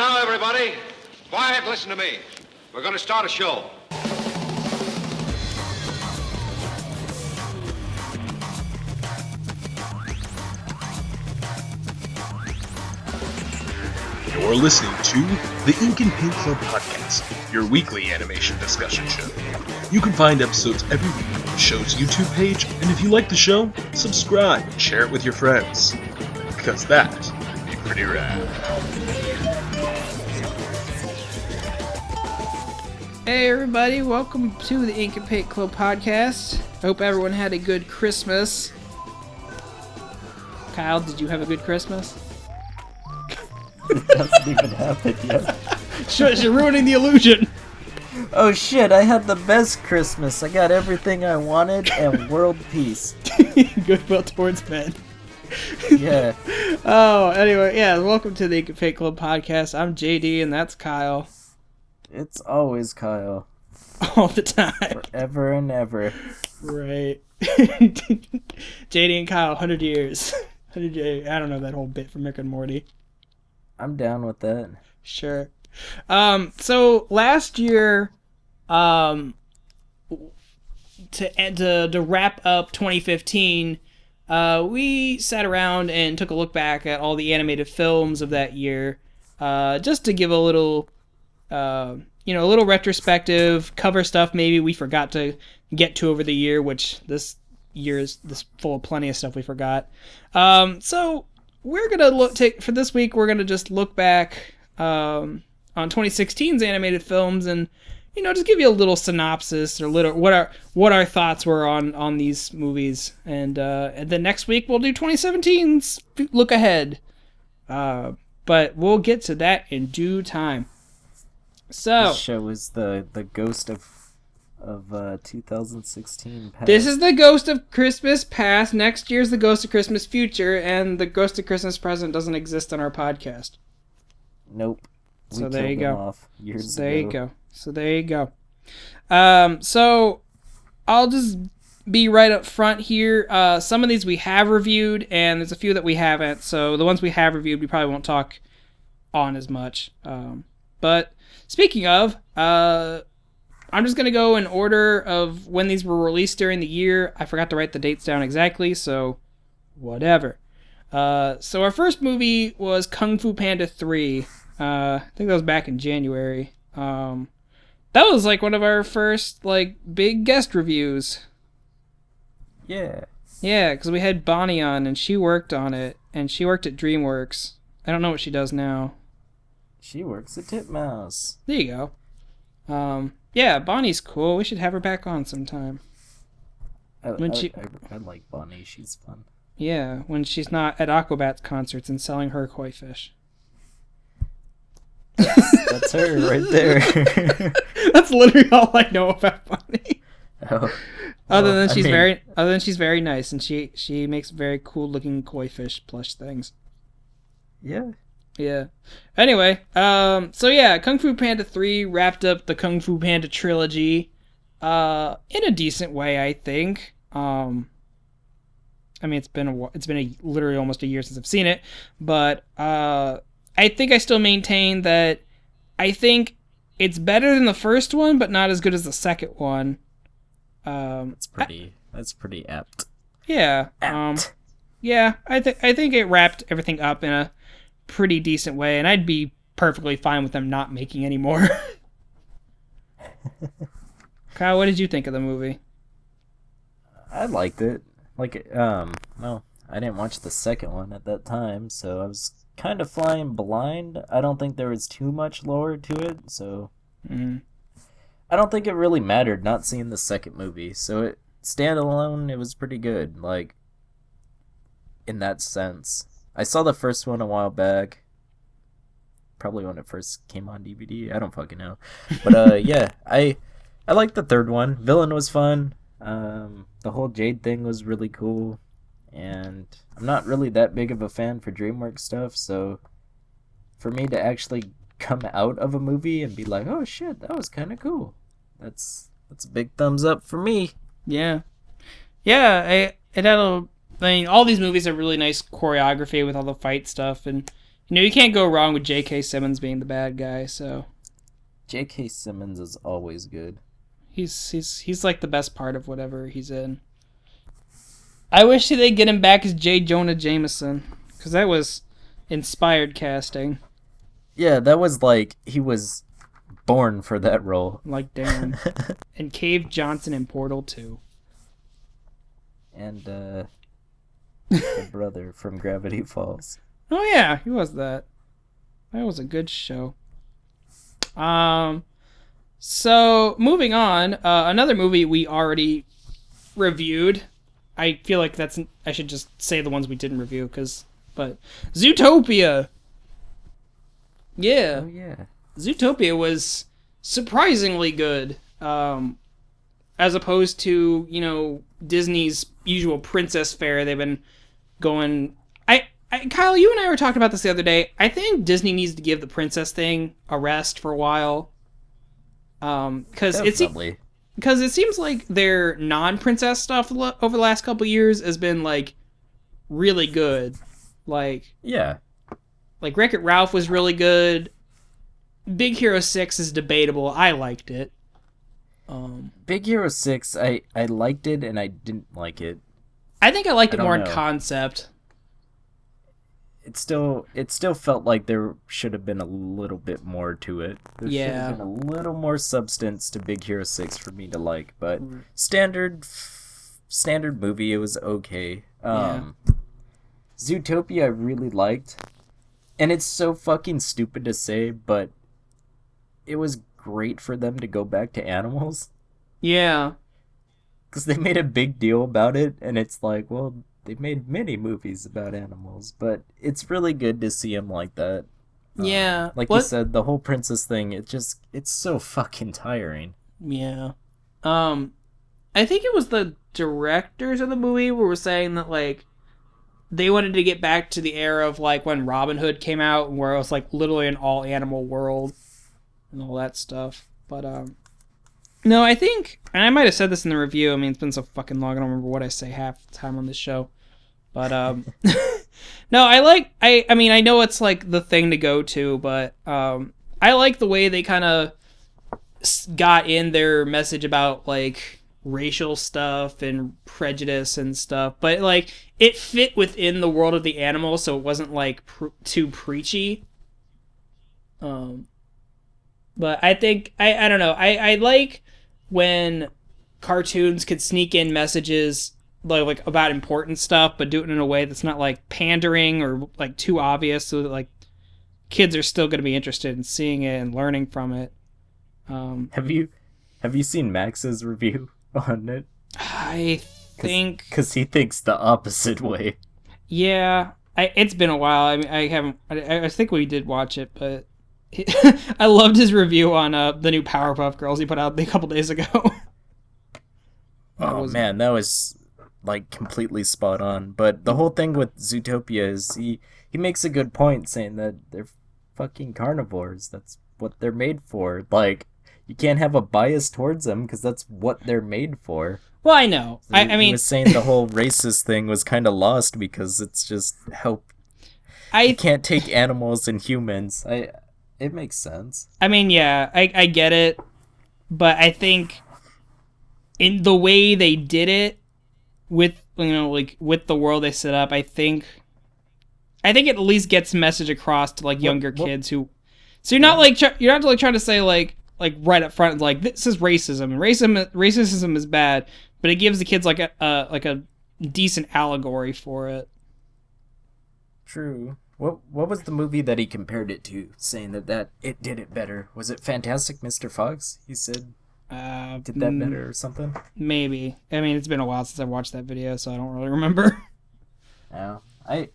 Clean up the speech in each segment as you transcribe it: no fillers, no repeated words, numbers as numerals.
now, everybody. Quiet, listen to me. We're going to start a show. You're listening to the Ink and Paint Club Podcast, your weekly animation discussion show. You can find episodes every week on the show's YouTube page, and if you like the show, subscribe and share it with your friends. Because that would be pretty rad. Hey everybody, welcome to the Ink and Paint Club Podcast. I hope everyone had a good Christmas. Kyle, did you have a good Christmas? It hasn't even happened yet. Shush, you're ruining the illusion! Oh shit, I had the best Christmas. I got everything I wanted and world peace. Goodwill towards men. Yeah. Oh, anyway, yeah, welcome to the Ink and Paint Club Podcast. I'm JD and that's Kyle. It's always Kyle. All the time. Forever and ever. Right. JD and Kyle, 100 years. 100 years. I don't know that whole bit from Rick and Morty. I'm down with that. Sure. So last year, to wrap up 2015, we sat around and took a look back at all the animated films of that year, just to give a little, a little retrospective, cover stuff maybe we forgot to get to over the year, which this year is full of plenty of stuff we forgot. So we're gonna for this week. We're gonna just look back on 2016's animated films and just give you a little synopsis or what our thoughts were on these movies. And then next week we'll do 2017's look ahead. But we'll get to that in due time. So this show is the ghost of 2016 past. This is the ghost of Christmas past. Next year's the ghost of Christmas future, and the ghost of Christmas present doesn't exist on our podcast. Nope. So there you go. Off years So there ago. you go. So there you go. So I'll just be right up front here. Some of these we have reviewed, and there's a few that we haven't. So the ones we have reviewed, we probably won't talk on as much. But speaking of, I'm just going to go in order of when these were released during the year. I forgot to write the dates down exactly, so whatever. So our first movie was Kung Fu Panda 3. I think that was back in January. That was like one of our first big guest reviews. Yeah. Yeah, because we had Bonnie on, and she worked on it, and she worked at DreamWorks. I don't know what she does now. She works at Titmouse. There you go. Yeah, Bonnie's cool. We should have her back on sometime. I like Bonnie. She's fun. Yeah, when she's not at Aquabats concerts and selling her koi fish. That's her right there. That's literally all I know about Bonnie. Oh. Other than she's very nice, and she makes very cool looking koi fish plush things. Yeah. Yeah. Anyway, so yeah, Kung Fu Panda 3 wrapped up the Kung Fu Panda trilogy, in a decent way, I think. I mean, it's been literally almost a year since I've seen it, but I think I still maintain that I think it's better than the first one, but not as good as the second one. That's pretty apt. Yeah. Apt. Yeah, I think it wrapped everything up in a pretty decent way, and I'd be perfectly fine with them not making any more. Kyle, what did you think of the movie? I liked it. No, I didn't watch the second one at that time, so I was kind of flying blind. I don't think there was too much lore to it, so I don't think it really mattered not seeing the second movie. So it standalone, it was pretty good, in that sense. I saw the first one a while back. Probably when it first came on DVD. I don't fucking know. But yeah, I liked the third one. Villain was fun. The whole Jade thing was really cool. And I'm not really that big of a fan for DreamWorks stuff, so for me to actually come out of a movie and be like, oh shit, that was kind of cool. That's a big thumbs up for me. Yeah. Yeah, it had all these movies have really nice choreography with all the fight stuff, and You know, you can't go wrong with J.K. Simmons being the bad guy, so J.K. Simmons is always good. he's like the best part of whatever he's in. I wish they'd get him back as J. Jonah Jameson, because that was inspired casting. Yeah, that was like, he was born for that role. Like Darren. And Cave Johnson in Portal 2. And, the brother from Gravity Falls. Oh yeah, he was that. That was a good show. So moving on, another movie we already reviewed. I feel like I should just say the ones we didn't review, but Zootopia. Yeah. Oh yeah. Zootopia was surprisingly good. As opposed to, you know, Disney's usual princess fare. They've been going. Kyle, you and I were talking about this the other day. I think Disney needs to give the princess thing a rest for a while. Because it seems like their non-princess stuff over the last couple years has been like really good. Like Wreck-It Ralph was really good. Big Hero 6 is debatable. I liked it. Big Hero 6, I liked it and I didn't like it. I think I liked it more in concept. It still felt like there should have been a little bit more to it. There should have been a little more substance to Big Hero 6 for me to like, but standard movie, it was okay. Zootopia I really liked, and it's so fucking stupid to say, but it was great for them to go back to animals. Yeah. Because they made a big deal about it, and it's like, well, they've made many movies about animals, but it's really good to see them like that. Yeah. You said, the whole princess thing, it's so fucking tiring. Yeah. I think it was the directors of the movie who were saying that, like, they wanted to get back to the era of, like, when Robin Hood came out, where it was, like, literally an all-animal world and all that stuff. But, no, I think, and I might have said this in the review, I mean, it's been so fucking long, I don't remember what I say half the time on this show. But, no, I mean, I know it's, like, the thing to go to, but, I like the way they kind of got in their message about, like, racial stuff and prejudice and stuff, but, like, it fit within the world of the animal, so it wasn't, like, too preachy. But I think, I don't know, I like when cartoons could sneak in messages like about important stuff, but do it in a way that's not like pandering or like too obvious, so that like kids are still going to be interested in seeing it and learning from it. Have you seen Max's review on it? I think because he thinks the opposite way. Yeah, it's been a while. I mean, I haven't. I think we did watch it, but I loved his review on the new Powerpuff Girls he put out a couple days ago. Man, that was like completely spot on. But the whole thing with Zootopia is he makes a good point, saying that they're fucking carnivores. That's what they're made for. Like, you can't have a bias towards them because that's what they're made for. Well, I know. So I mean, he was saying the whole racist thing was kind of lost because it's just how you can't take animals and humans. It makes sense. I mean, yeah, I get it, but I think in the way they did it with, you know, like with the world they set up, I think it at least gets message across to like younger kids who. So you're not like you're not like trying to say like right up front like this is racism and racism is bad, but it gives the kids like a decent allegory for it. True. What was the movie that he compared it to, saying that it did it better? Was it Fantastic Mr. Fox? He said did that better or something? Maybe. I mean, it's been a while since I watched that video, so I don't really remember. Yeah, I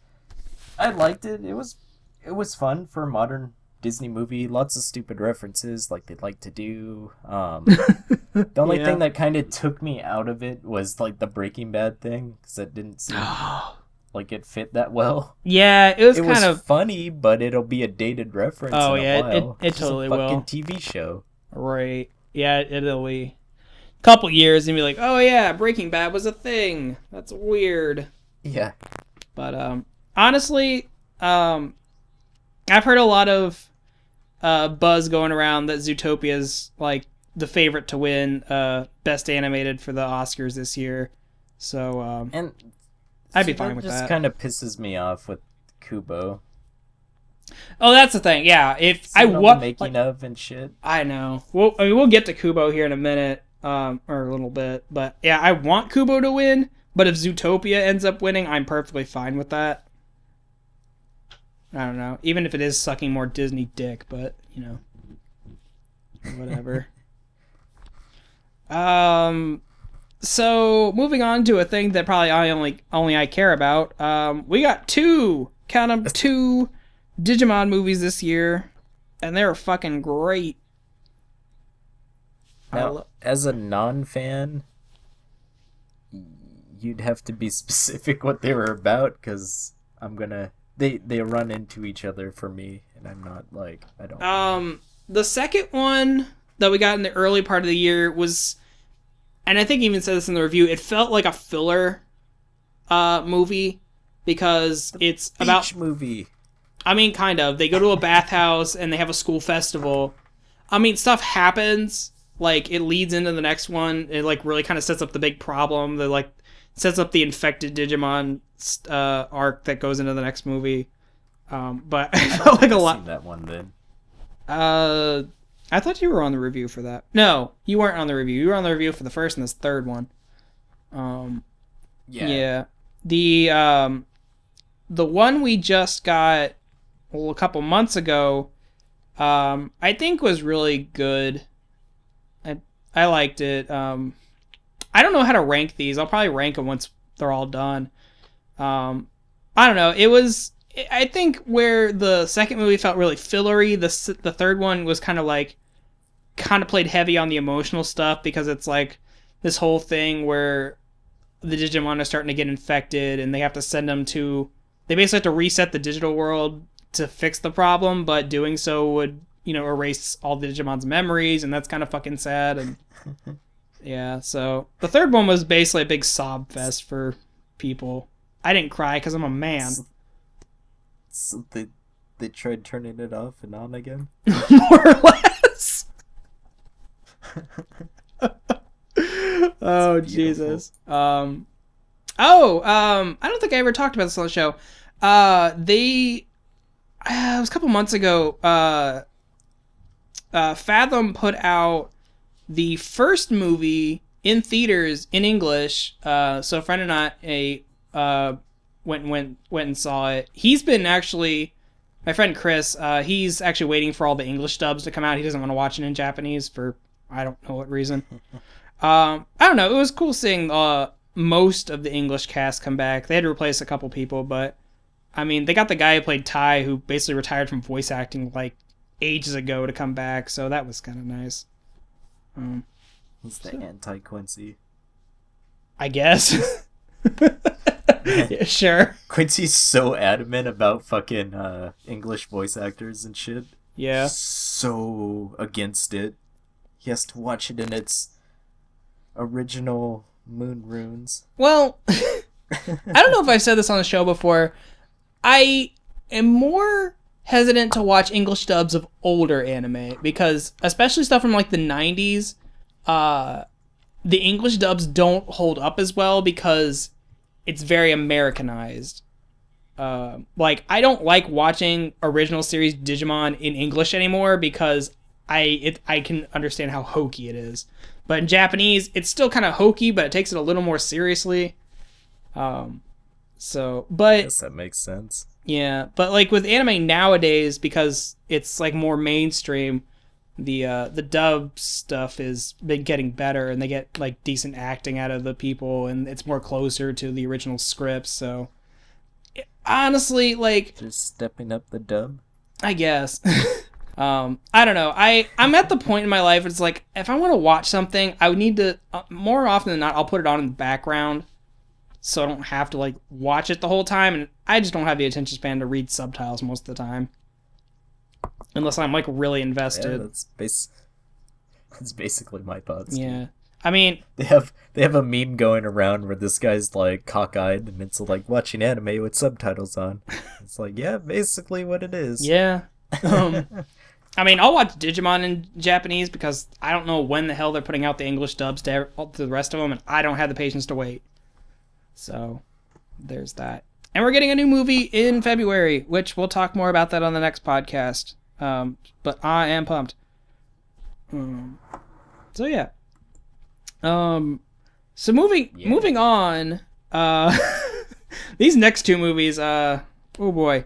liked it. It was fun for a modern Disney movie. Lots of stupid references like they'd like to do. The only thing that kind of took me out of it was like the Breaking Bad thing, because it didn't seem like it fit that well. Yeah, it was kind of funny, but it'll be a dated reference. Oh in yeah, a while. it totally will. Fucking TV show, right? Yeah, it'll be a couple years and be like, oh yeah, Breaking Bad was a thing. That's weird. Yeah, but honestly, I've heard a lot of buzz going around that Zootopia's like the favorite to win Best Animated for the Oscars this year. So And I'd be fine with just that. kind of pisses me off with Kubo. Oh, that's the thing. Yeah, if I Seeing all want the making of and shit. I know. Well, I mean, we'll get to Kubo here in a minute, or a little bit. But yeah, I want Kubo to win. But if Zootopia ends up winning, I'm perfectly fine with that. I don't know. Even if it is sucking more Disney dick, but you know, whatever. So moving on to a thing that probably only I care about. We got two Digimon movies this year, and they're fucking great. Now, as a non-fan, you'd have to be specific what they were about, because they run into each other for me, and I'm not like, I don't. The second one that we got in the early part of the year was, and I think I even said this in the review, it felt like a filler movie, because it's about Beach movie. I mean, kind of. They go to a bathhouse and they have a school festival. I mean, stuff happens. Like, it leads into the next one. It, like, really kind of sets up the big problem. That, like, sets up the infected Digimon arc that goes into the next movie. But I felt like a lot. Seen that one then. I thought you were on the review for that. No, you weren't on the review. You were on the review for the first and this third one. Yeah. The one we just got a couple months ago, I think was really good. I liked it. I don't know how to rank these. I'll probably rank them once they're all done. I don't know. I think where the second movie felt really fillery, the third one was kind of played heavy on the emotional stuff, because it's like this whole thing where the Digimon are starting to get infected and they have to send them to... They basically have to reset the digital world to fix the problem, but doing so would, erase all the Digimon's memories, and that's kind of fucking sad. And yeah, so the third one was basically a big sob fest for people. I didn't cry because I'm a man. So they tried turning it off and on again? More or less. Oh, Jesus. I don't think I ever talked about this on the show. It was a couple months ago, Fathom put out the first movie in theaters in English. So a friend and I went and saw it. He's been actually, my friend Chris, he's actually waiting for all the English dubs to come out. He doesn't want to watch it in Japanese for I don't know what reason. I don't know. It was cool seeing most of the English cast come back. They had to replace a couple people, but I mean, they got the guy who played Tai, who basically retired from voice acting like ages ago, to come back, so that was kind of nice. He's the anti-Quincy. I guess. Yeah, sure. Quincy's so adamant about fucking English voice actors and shit. Yeah. So against it. He has to watch it in its original moon runes. Well, I don't know if I've said this on the show before. I am more hesitant to watch English dubs of older anime, because especially stuff from like the 90s, the English dubs don't hold up as well because it's very Americanized. Like, I don't like watching original series Digimon in English anymore because I can understand how hokey it is. But in Japanese, it's still kind of hokey, but it takes it a little more seriously. I guess that makes sense. Yeah, but like with anime nowadays, because it's like more mainstream, the dub stuff has been getting better, and they get like decent acting out of the people, and it's more closer to the original scripts. So honestly, like, Just stepping up the dub. I guess. I don't know. I'm at the point in my life, it's like, if I want to watch something, I would need to, more often than not, I'll put it on in the background, so I don't have to like watch it the whole time, and I just don't have the attention span to read subtitles most of the time, unless I'm like really invested. Yeah, that's basically my thoughts. Yeah. I mean, They have a meme going around where this guy's like cockeyed and it's like watching anime with subtitles on. It's like, yeah, basically what it is. yeah. I mean, I'll watch Digimon in Japanese because I don't know when the hell they're putting out the English dubs to the rest of them, and I don't have the patience to wait. So, there's that. And we're getting a new movie in February, which we'll talk more about that on the next podcast. But I am pumped. So yeah. So moving on. These next two movies. Oh boy.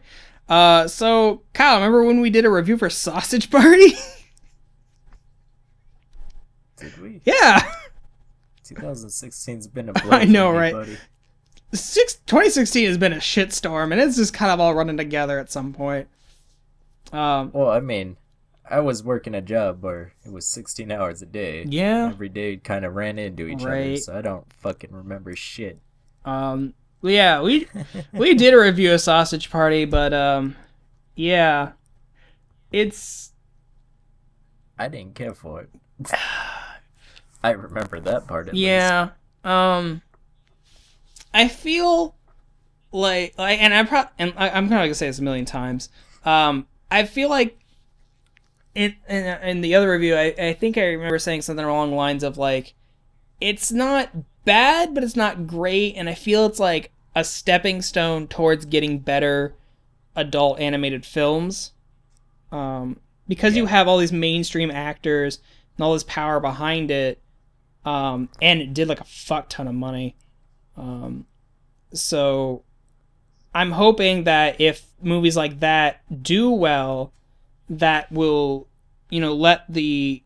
So Kyle, remember when we did a review for Sausage Party? Did we? Yeah. 2016's been a blur. I know, for me, right? buddy. 2016 has been a shitstorm, and it's just kind of all running together at some point. Well, I mean, I was working a job where it was 16 hours a day. Yeah. Every day kind of ran into each other, Right. so I don't fucking remember shit. Yeah, we did a review of Sausage Party, but yeah, it's I didn't care for it. I remember that part at least. yeah. I feel like and I'm probably gonna say this a million times. I feel like in the other review, I think I remember saying something along the lines of like, it's not bad, but it's not great, and I feel it's like a stepping stone towards getting better adult animated films. Because you have all these mainstream actors and all this power behind it, and it did like a fuck ton of money. So I'm hoping that if movies like that do well, that will, let the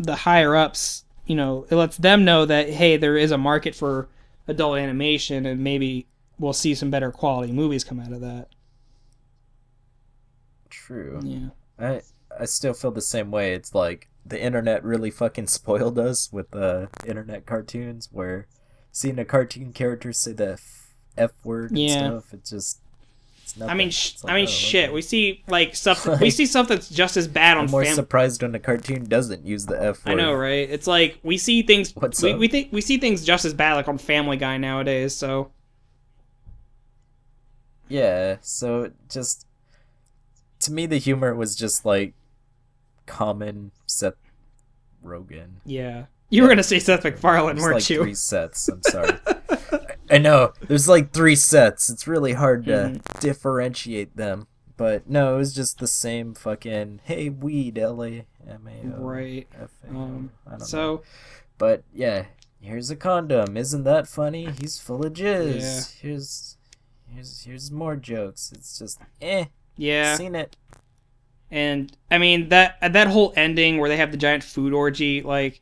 higher ups, it lets them know that, hey, there is a market for adult animation, and maybe we'll see some better quality movies come out of that. True. Yeah. I still feel the same way. It's like the internet really fucking spoiled us with internet cartoons, where seeing a cartoon character say the F word and stuff, it's nothing. I mean, It's like, oh, shit. okay. We see like stuff. We see stuff that's just as bad on I'm more Family. surprised when a cartoon doesn't use the F word. I know, right? It's like we see things. What's we, up? we see things just as bad like on Family Guy nowadays. So Yeah, so just to me the humor was just like common Seth Rogen. yeah, you were gonna say Seth MacFarlane, There's weren't like you? 3 sets. I'm sorry. I know. There's like 3 sets. It's really hard to Mm-hmm. differentiate them. But no, it was just the same fucking hey weed LAMAO. Right. I don't know. So But yeah, here's a condom. Isn't that funny? He's full of jizz. Here's more jokes. It's just yeah, seen it. and I mean that whole ending where they have the giant food orgy, like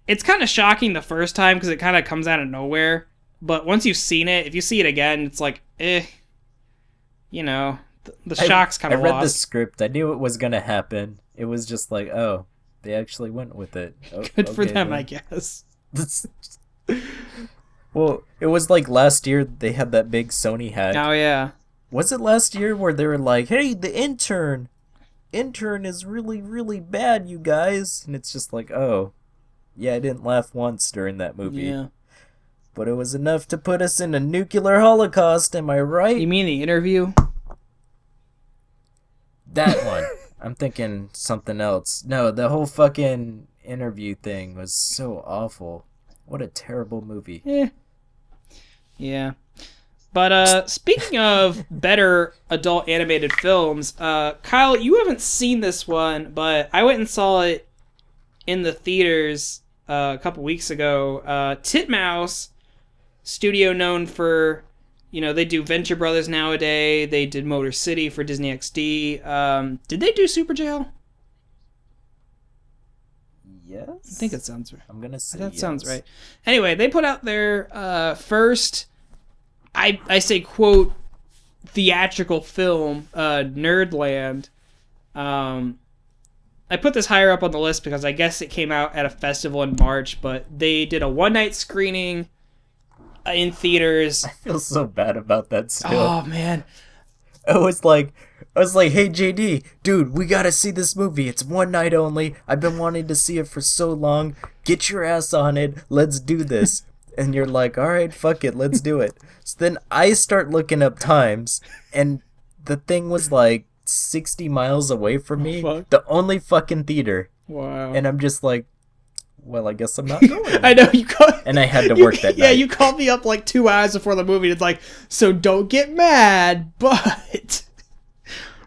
it's kind of shocking the first time because it kind of comes out of nowhere. But once you've seen it, if you see it again, it's like the shock's kind of I read lost. the script. I knew it was gonna happen. It was just like, oh, they actually went with it. Oh, Good for okay, them, then. I guess. Well, it was like last year they had that big Sony hack. Oh yeah. Was it last year where they were like, hey, the intern is really, really bad, you guys? And it's just like, oh, yeah, I didn't laugh once during that movie. Yeah. But it was enough to put us in a nuclear holocaust, am I right? You mean The Interview? That one. I'm thinking something else. No, the whole fucking interview thing was so awful. What a terrible movie. Yeah. But speaking of better adult animated films, Kyle, you haven't seen this one, but I went and saw it in the theaters a couple weeks ago. Titmouse, studio known for, they do Venture Brothers nowadays. They did Motor City for Disney XD. Did they do Super Jail? Yes? I think it sounds right. I'm gonna say That sounds yes. right. Anyway, they put out their first, I say, quote, theatrical film, Nerdland. I put this higher up on the list because I guess it came out at a festival in March, but they did a one-night screening in theaters. I feel so bad about that still. Oh, man. I was like, hey JD, dude, we gotta see this movie. It's one night only. I've been wanting to see it for so long. get your ass on it, let's do this. And you're like, all right, fuck it, let's do it. So then I start looking up times, and the thing was like 60 miles away from me, fuck. the only fucking theater. Wow. And I'm just like, well, I guess I'm not going. I know, you called... And I had to work that Yeah, night. you called me up like 2 hours before the movie, and it's like, so don't get mad, but...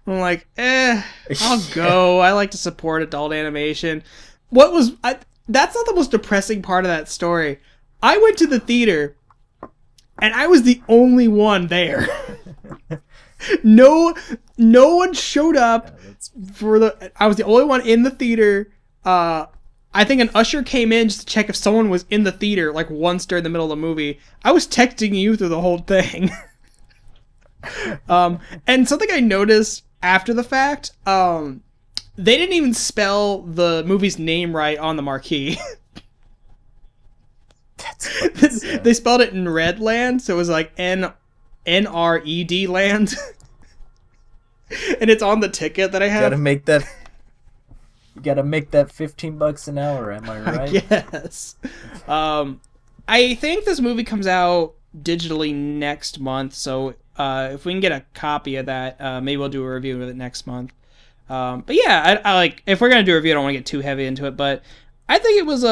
I'm like, I'll go. I like to support adult animation. That's not the most depressing part of that story. I went to the theater, and I was the only one there. No one showed up I was the only one in the theater. I think an usher came in just to check if someone was in the theater, like once during the middle of the movie. I was texting you through the whole thing. And something I noticed after the fact, they didn't even spell the movie's name right on the marquee. They spelled it in Redland, so it was like N-R-E-D land. And it's on the ticket that I have. You gotta make that $15 an hour, am I right? Yes. I think this movie comes out digitally next month, so if we can get a copy of that, maybe we'll do a review of it next month. But yeah, I like, if we're gonna do a review, I don't want to get too heavy into it, but I think it was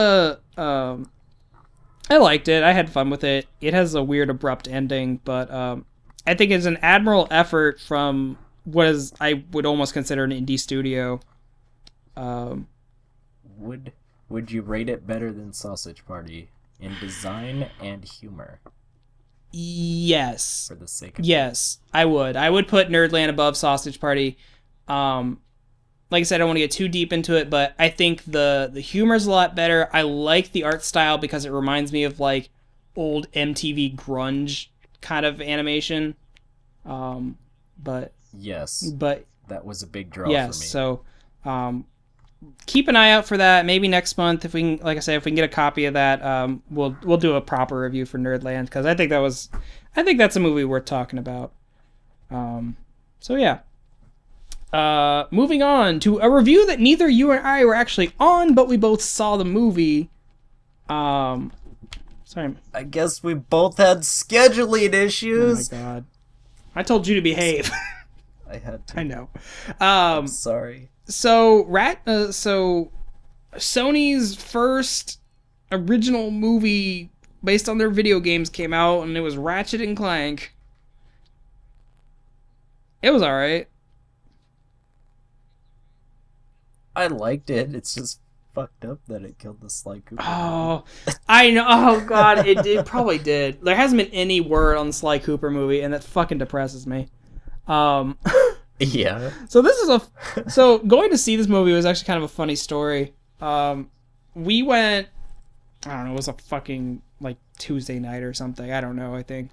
I liked it. I had fun with it. It has a weird abrupt ending, but I think it's an admirable effort from what is, I would almost consider, an indie studio. Would you rate it better than Sausage Party in design and humor? Yes. For the sake of Yes, I would. I would put Nerdland above Sausage Party. Like I said, I don't want to get too deep into it, but I think the humor's a lot better. I like the art style because it reminds me of like old MTV grunge kind of animation. But that was a big draw yes, for me. So keep an eye out for that. Maybe next month, if we can, like I said, if we can get a copy of that, we'll do a proper review for Nerdland, because I think that's a movie worth talking about. So yeah. Moving on to a review that neither you and I were actually on, but we both saw the movie. Sorry. I guess we both had scheduling issues. Oh my god. I told you to behave. I had to. I know. I'm sorry. So Sony's first original movie based on their video games came out, and it was Ratchet and Clank. It was alright. I liked it. It's just fucked up that it killed the Sly Cooper. Oh, I know. Oh god, it probably did. There hasn't been any word on the Sly Cooper movie, and that fucking depresses me. Yeah. So this is so going to see this movie was actually kind of a funny story. We went, I don't know, it was a fucking like Tuesday night or something. I don't know, I think.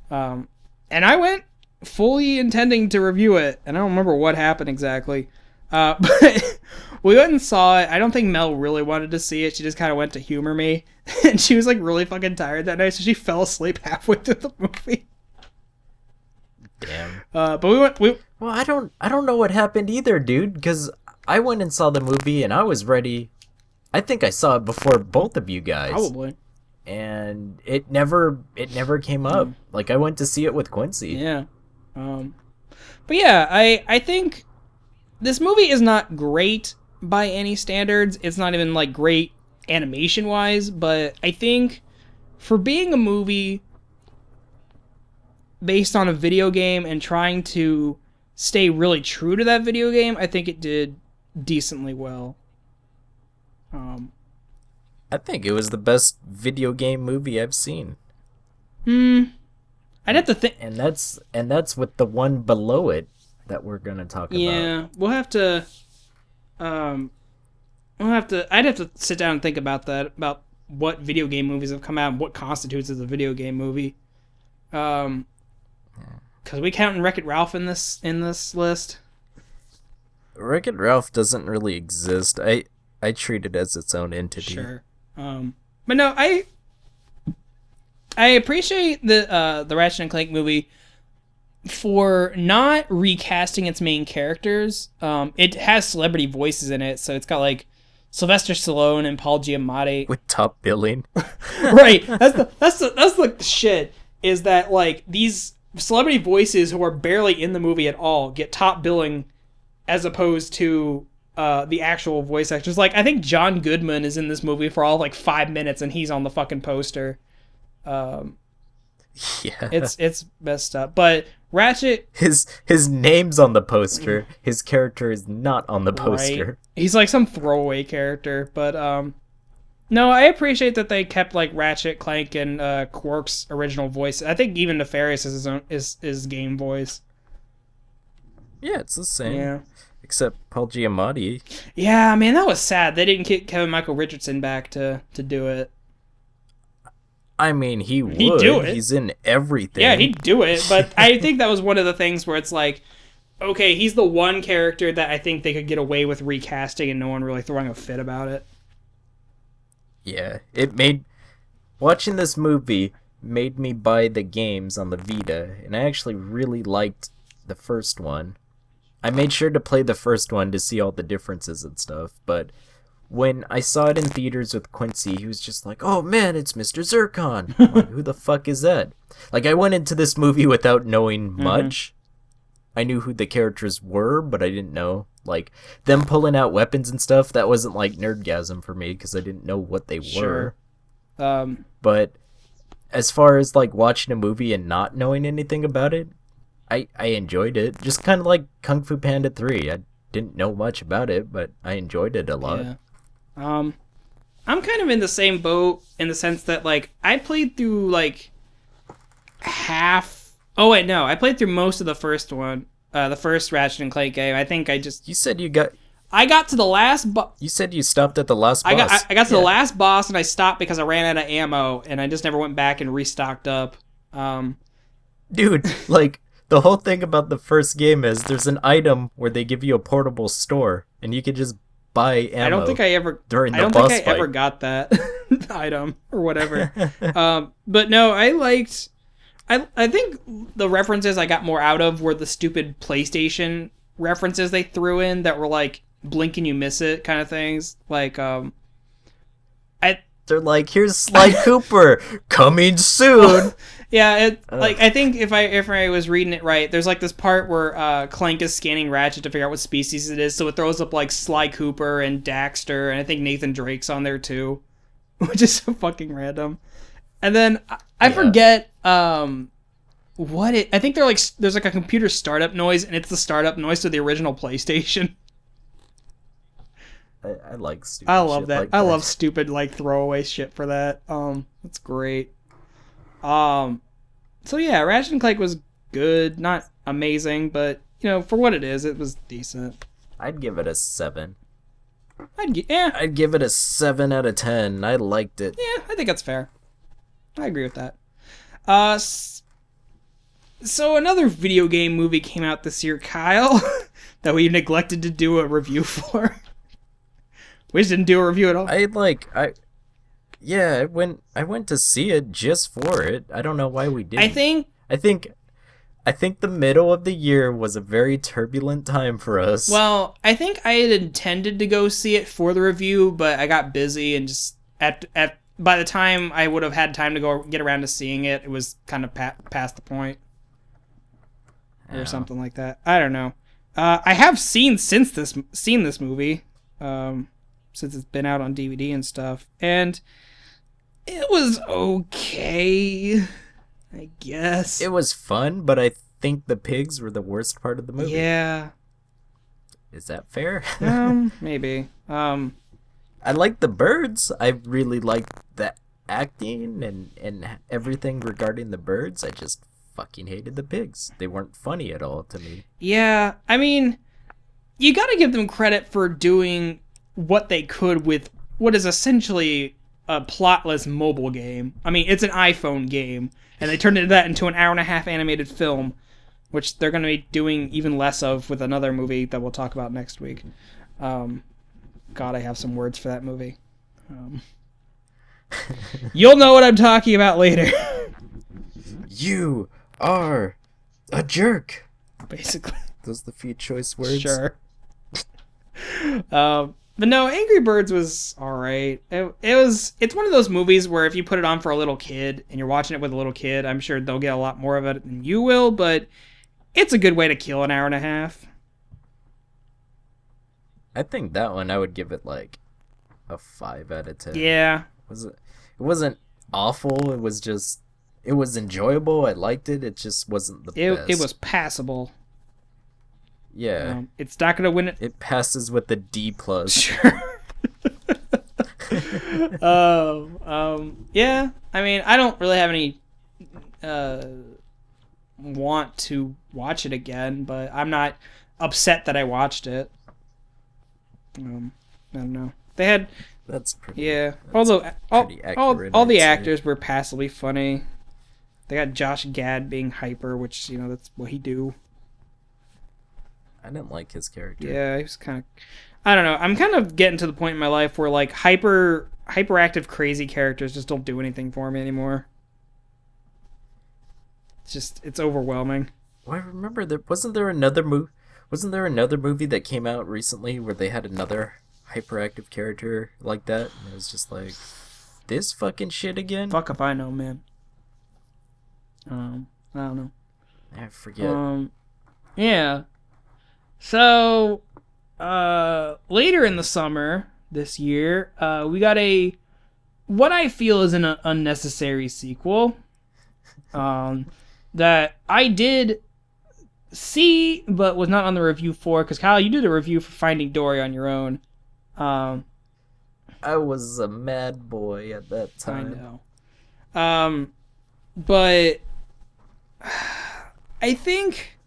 And I went fully intending to review it, and I don't remember what happened exactly. But we went and saw it. I don't think Mel really wanted to see it. She just kind of went to humor me. And she was like really fucking tired that night, so she fell asleep halfway through the movie. Damn. But Well, I don't know what happened either, dude, because I went and saw the movie and I was ready. I think I saw it before both of you guys. Probably. And it never came up. Like, I went to see it with Quincy. Yeah. But yeah, I think this movie is not great by any standards. It's not even like great animation wise, but I think for being a movie based on a video game and trying to stay really true to that video game, I think it did decently well. I think it was the best video game movie I've seen. I'd have to think. And that's with the one below it that we're gonna talk about. Yeah, we'll have to. I'd have to sit down and think about that, about what video game movies have come out and what constitutes as a video game movie. Because we counting Wreck-It Ralph in this list. Wreck-It Ralph doesn't really exist. I treat it as its own entity. Sure. But no, I appreciate the Ratchet and Clank movie for not recasting its main characters. It has celebrity voices in it, so it's got like Sylvester Stallone and Paul Giamatti. With top billing. Right. That's like the shit. Is that like these celebrity voices who are barely in the movie at all get top billing, as opposed to the actual voice actors. Like I think John Goodman is in this movie for all like 5 minutes, and he's on the fucking poster. Yeah. It's messed up. But Ratchet, His name's on the poster. His character is not on the poster. right, he's like some throwaway character. But no, I appreciate that they kept like Ratchet, Clank, and Quark's original voice. I think even Nefarious is his own is game voice. Yeah, it's the same. Yeah. Except Paul Giamatti. Yeah, man, that was sad. They didn't get Kevin Michael Richardson back to do it. I mean, he would. He'd do it. He's in everything. Yeah, he'd do it, but I think that was one of the things where it's like, okay, he's the one character that I think they could get away with recasting and no one really throwing a fit about it. Yeah, watching this movie made me buy the games on the Vita, and I actually really liked the first one. I made sure to play the first one to see all the differences and stuff, but when I saw it in theaters with Quincy, he was just like, "Oh man, it's Mr. Zircon." I'm like, who the fuck is that? Like, I went into this movie without knowing much. I knew who the characters were, but I didn't know. Like, them pulling out weapons and stuff, that wasn't like nerdgasm for me, because I didn't know what they were. But as far as like watching a movie and not knowing anything about it, I enjoyed it. Just kind of like Kung Fu Panda 3. I didn't know much about it, but I enjoyed it a lot. Yeah. I'm kind of in the same boat in the sense that like I played through like half. Oh wait, no, I played through most of the first one, the first Ratchet and Clank game. I think You said I got to the last. You said you stopped at the last boss. I got to the last boss and I stopped because I ran out of ammo and I just never went back and restocked up. Dude, like the whole thing about the first game is there's an item where they give you a portable store and you can just buy ammo. I don't think I ever ever got that item or whatever. But no, I think the references I got more out of were the stupid PlayStation references they threw in that were like blink and you miss it kind of things. Like they're like, here's Sly Cooper coming soon. Yeah, like I think if I was reading it right, there's like this part where Clank is scanning Ratchet to figure out what species it is, so it throws up like Sly Cooper and Daxter, and I think Nathan Drake's on there too, which is so fucking random. And then I forget I think they're like there's like a computer startup noise, and it's the startup noise to the original PlayStation. I like stupid. I love shit that. like I love stupid like throwaway shit for that. That's great. So yeah, Ratchet and Clank was good, not amazing, but you know, for what it is, it was decent. I'd give it a 7. Yeah. I'd give it a 7 out of 10. I liked it. Yeah, I think that's fair. I agree with that. So another video game movie came out this year, Kyle, that we neglected to do a review for. We just didn't do a review at all. I went to see it just for it. I don't know why we didn't. I think the middle of the year was a very turbulent time for us. Well, I think I had intended to go see it for the review, but I got busy and just by the time I would have had time to go get around to seeing it, it was kind of past the point. Or something like that. I don't know. I have seen this movie. Since it's been out on DVD and stuff, and it was okay, I guess. It was fun, but I think the pigs were the worst part of the movie. Yeah. Is that fair? Maybe. I like the birds. I really liked the acting and everything regarding the birds. I just fucking hated the pigs. They weren't funny at all to me. Yeah, I mean, you gotta give them credit for doing what they could with what is essentially a plotless mobile game. I mean, it's an iPhone game, and they turned that into an hour-and-a-half animated film, which they're going to be doing even less of with another movie that we'll talk about next week. God, I have some words for that movie. You'll know what I'm talking about later. You are a jerk. Basically. Those are the few choice words. Sure. But no, Angry Birds was alright. It's one of those movies where if you put it on for a little kid and you're watching it with a little kid, I'm sure they'll get a lot more of it than you will, but it's a good way to kill an hour and a half. I think that one I would give it like a 5 out of 10. Yeah. It wasn't awful. It was enjoyable. I liked it. It just wasn't the best. It was passable. Yeah. It's not going to win it. It passes with a D+. Sure. Yeah. I mean, I don't really have any want to watch it again, but I'm not upset that I watched it. I don't know. They had That's pretty. yeah. That's Although pretty accurate, all the I'd say. actors were passably funny. They got Josh Gad being hyper, which that's what he do. I didn't like his character. Yeah, he was kind of. I don't know. I'm kind of getting to the point in my life where like hyperactive, crazy characters just don't do anything for me anymore. It's overwhelming. Well, I remember wasn't there another movie that came out recently where they had another hyperactive character like that, and it was just like, this fucking shit again? Fuck if I know, man. I don't know. I forget. Yeah. So, later in the summer this year, we got what I feel is an unnecessary sequel, that I did see, but was not on the review for, because Kyle, you did a review for Finding Dory on your own. I was a mad boy at that time. I know. But I think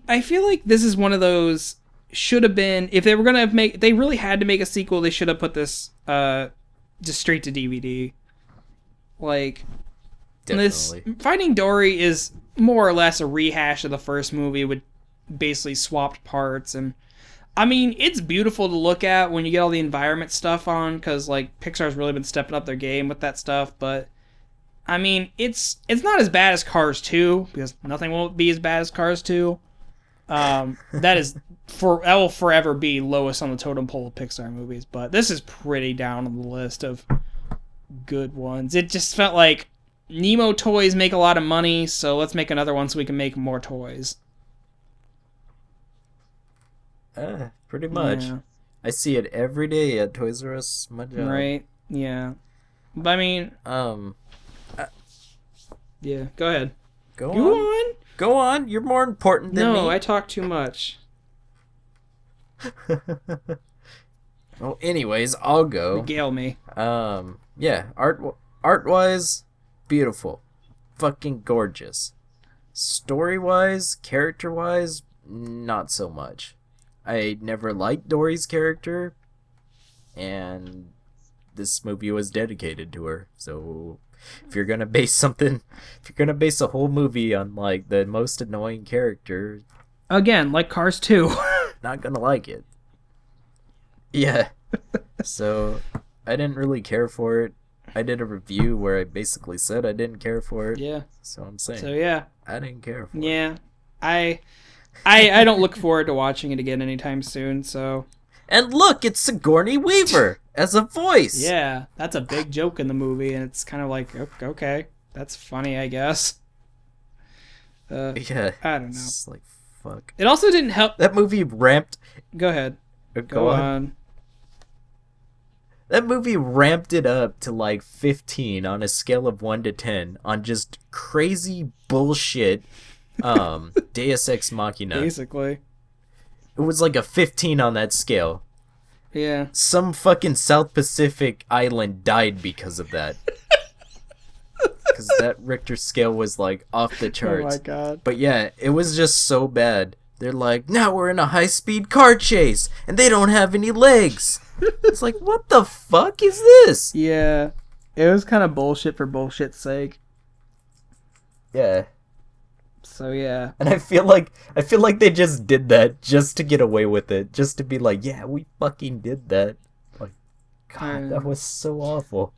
I feel like this is one of those should have been, if they were going to they really had to make a sequel, they should have put this just straight to DVD. Like, Definitely. this Finding Dory is more or less a rehash of the first movie with basically swapped parts, and I mean, it's beautiful to look at when you get all the environment stuff on, because like Pixar's really been stepping up their game with that stuff, but I mean, it's not as bad as Cars 2, because nothing will be as bad as Cars 2. That will forever be lowest on the totem pole of Pixar movies, but this is pretty down on the list of good ones. It just felt like Nemo toys make a lot of money, so let's make another one so we can make more toys. Pretty much. Yeah. I see it every day at Toys R Us, my job. Right? Yeah. But I mean, yeah, go ahead. Go on. Go on. You're more important than me. No, I talk too much. Well, anyways, I'll go. Regale me. Yeah, art-wise, beautiful. Fucking gorgeous. Story-wise, character-wise, not so much. I never liked Dory's character, and this movie was dedicated to her. So if you're gonna base a whole movie on like the most annoying character, Again, like Cars 2. not gonna like it. Yeah. So I didn't really care for it. I did a review where I basically said I didn't care for it. Yeah. So I'm saying So yeah. I didn't care for it. Yeah. I don't look forward to watching it again anytime soon, so And look, it's Sigourney Weaver as a voice. yeah, that's a big joke in the movie, and it's kind of like, okay, that's funny, I guess. Yeah. I don't know. It's like, fuck. It also didn't help. That movie ramped. Go ahead. Go on. That movie ramped it up to like 15 on a scale of 1 to 10 on just crazy bullshit. Deus Ex Machina. Basically. It was like a 15 on that scale. Yeah. Some fucking South Pacific island died because of that. Because that Richter scale was like off the charts. Oh my god. But yeah, it was just so bad. They're like, now we're in a high-speed car chase, and they don't have any legs. It's like, what the fuck is this? Yeah. It was kind of bullshit for bullshit's sake. Yeah. So yeah. And I feel like they just did that just to get away with it. Just to be like, yeah, we fucking did that. Like, God, that was so awful.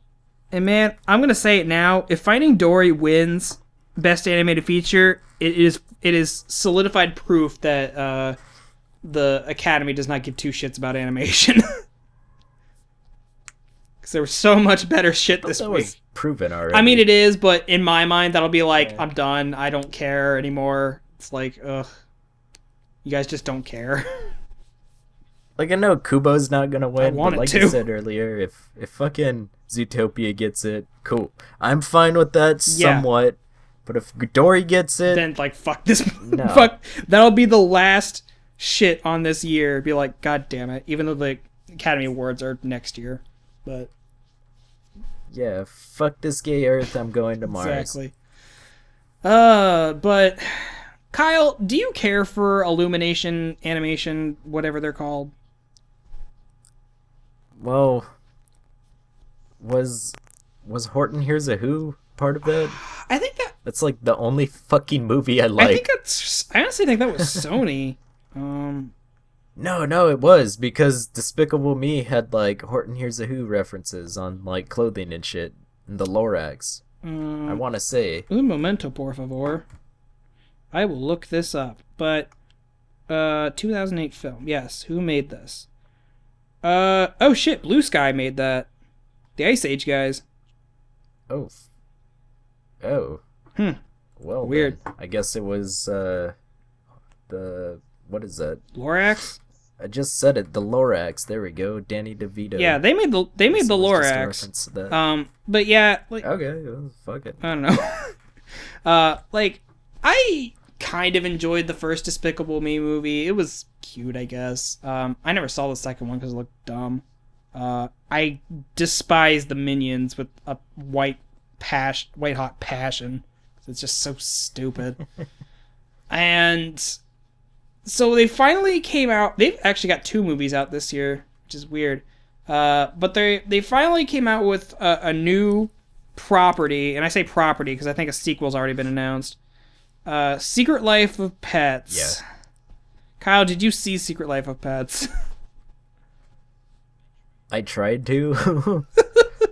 And man, I'm gonna say it now. If Finding Dory wins Best Animated Feature, it is solidified proof that the Academy does not give two shits about animation. Because there was so much better shit this That week. was proven already. I mean, it is, but in my mind, that'll be like, I'm done. I don't care anymore. It's like, ugh. You guys just don't care. Like, I know Kubo's not gonna win, want but it like to. you said earlier, if fucking Zootopia gets it, cool. I'm fine with that somewhat. But if Dory gets it, Then, like, fuck this. No. Fuck. That'll be the last shit on this year. Be like, God damn it. Even though the Academy Awards are next year. But, yeah, fuck this gay Earth. I'm going to Mars. exactly. But, Kyle, do you care for Illumination, animation, whatever they're called? Well, was Horton Hears a Who part of that? I think that. That's like the only fucking movie I like. I think that's. I honestly think that was Sony. No, it was because Despicable Me had like Horton Hears a Who references on like clothing and shit in the Lorax. I want to say. Un momento, por favor. I will look this up. But 2008 film. Yes, who made this? Oh shit, Blue Sky made that. The Ice Age guys. Oh. Well, Weird. then, I guess it was the what is that? Lorax? I just said it. The Lorax. There we go. Danny DeVito. Yeah, they made the So it was just a Lorax. reference to that. But yeah, like Okay, well, fuck it. I don't know. Like I kind of enjoyed the first Despicable Me movie. It was cute, I guess. I never saw the second one because it looked dumb. I despise the Minions with a white hot passion. It's just so stupid. And so they finally came out. They've actually got 2 movies out this year, which is weird. But they finally came out with a new property, and I say property because I think a sequel's already been announced. Secret Life of Pets. Yeah. Kyle, did you see Secret Life of Pets? I tried to.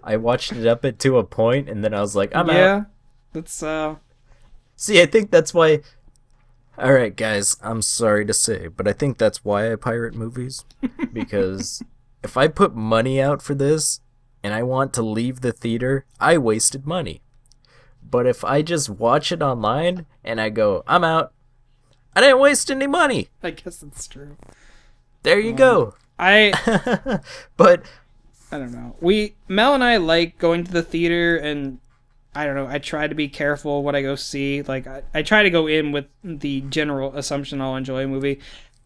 I watched it up to a point, and then I was like, I'm out. Yeah, that's See, I think that's why. Alright, guys, I'm sorry to say, but I think that's why I pirate movies. Because if I put money out for this, and I want to leave the theater, I wasted money. But if I just watch it online, and I go, I'm out, I didn't waste any money. I guess that's true. There you go. But I don't know. Mel and I like going to the theater, and I don't know. I try to be careful what I go see. Like I try to go in with the general assumption I'll enjoy a movie.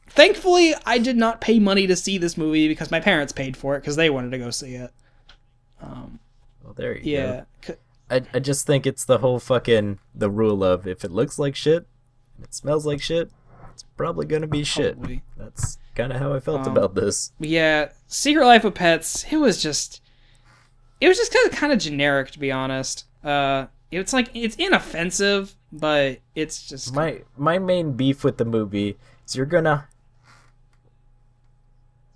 Thankfully, I did not pay money to see this movie because my parents paid for it because they wanted to go see it. well, there you Yeah. go. I just think it's the whole fucking the rule of if it looks like shit, and it smells like shit, it's probably gonna be shit. Probably. That's kind of how I felt about this. Yeah, Secret Life of Pets. It was just kind of generic, to be honest. It's like it's inoffensive, but it's just My main beef with the movie is you're gonna.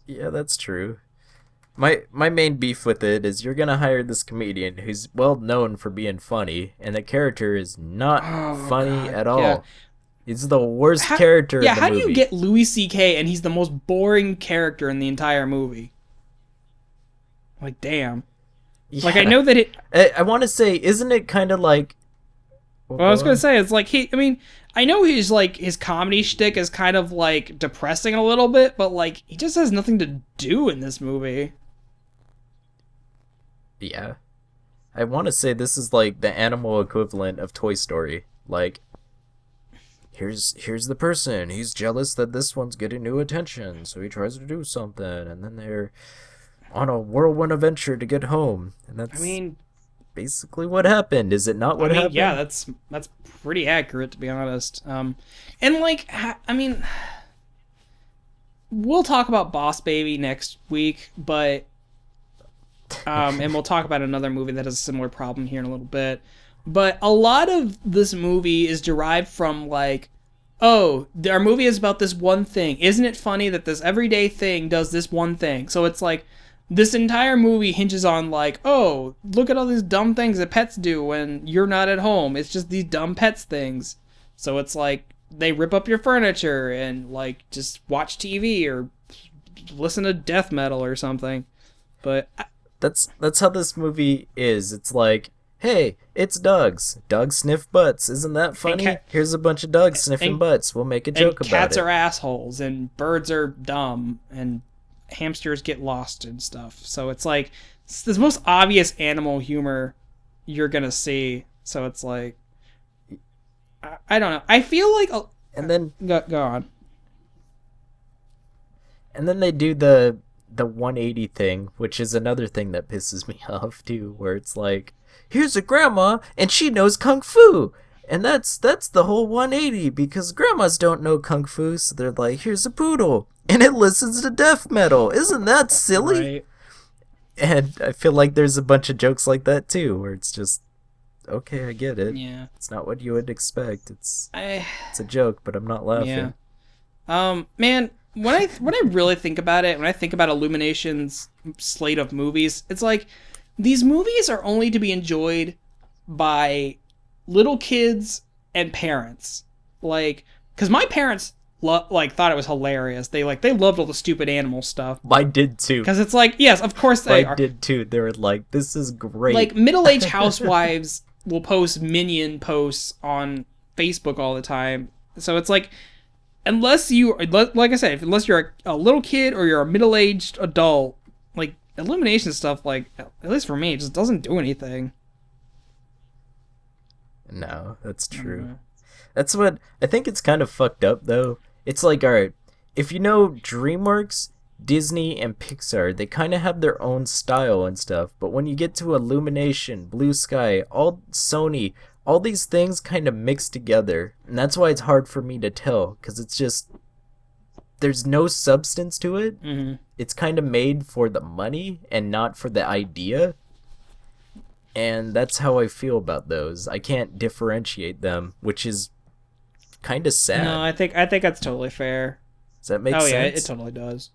Yeah, that's true. My main beef with it is you're gonna hire this comedian who's well known for being funny, and the character is not funny at all. yeah. He's the worst character in the how movie. do you get Louis C.K. and he's the most boring character in the entire movie? Like, damn. Like, I Yeah. know that it... I want to say, isn't it kind of like... Well, I was going to say, it's like, I know his comedy shtick is kind of, like, depressing a little bit, but, like, he just has nothing to do in this movie. Yeah. I want to say this is, like, the animal equivalent of Toy Story. Like, here's the person. He's jealous that this one's getting new attention, so he tries to do something, and then they're on a whirlwind adventure to get home. And that's basically what happened. Is it not what happened? Yeah, that's pretty accurate, to be honest. And, like, we'll talk about Boss Baby next week, but... and we'll talk about another movie that has a similar problem here in a little bit. But a lot of this movie is derived from, like, oh, our movie is about this one thing. Isn't it funny that this everyday thing does this one thing? So it's like, this entire movie hinges on, like, oh, look at all these dumb things that pets do when you're not at home. It's just these dumb pets things. So it's like, they rip up your furniture and like just watch TV or listen to death metal or something. But That's how this movie is. It's like, hey, it's dogs. Dogs sniff butts. Isn't that funny? Here's a bunch of dogs sniffing butts. We'll make a joke about it. Cats are assholes, and birds are dumb, and hamsters get lost and stuff. So it's like, it's the most obvious animal humor you're gonna see. So it's like, I don't know. I feel like... And then... Go on. And then they do the 180 thing, which is another thing that pisses me off too, where it's like, here's a grandma and she knows kung fu, and that's the whole 180 because grandmas don't know kung fu, so they're like, here's a poodle and it listens to death metal. Isn't that silly? Right. And I feel like there's a bunch of jokes like that too, where it's just, okay, I get it. Yeah. It's not what you would expect. It's a joke, but I'm not laughing. Yeah. Man, when I really think about it, when I think about Illumination's slate of movies, it's like these movies are only to be enjoyed by little kids and parents. Like, because my parents thought it was hilarious. They loved all the stupid animal stuff. I did too. Because it's like, yes, of course they are. I did too. They were like, this is great. Like, middle-aged housewives will post Minion posts on Facebook all the time. So it's like, unless you, like I said, unless you're a little kid or you're a middle-aged adult, like, Illumination stuff, like, at least for me, it just doesn't do anything. No, that's true. That's what, I think it's kind of fucked up, though. It's like, alright, if you know DreamWorks, Disney, and Pixar, they kind of have their own style and stuff, but when you get to Illumination, Blue Sky, all Sony, all these things kind of mix together, and that's why it's hard for me to tell, because it's just, there's no substance to it. Mm-hmm. It's kind of made for the money and not for the idea, and that's how I feel about those. I can't differentiate them, which is kind of sad. No, I think that's totally fair. Does that make sense? Oh yeah, it totally does.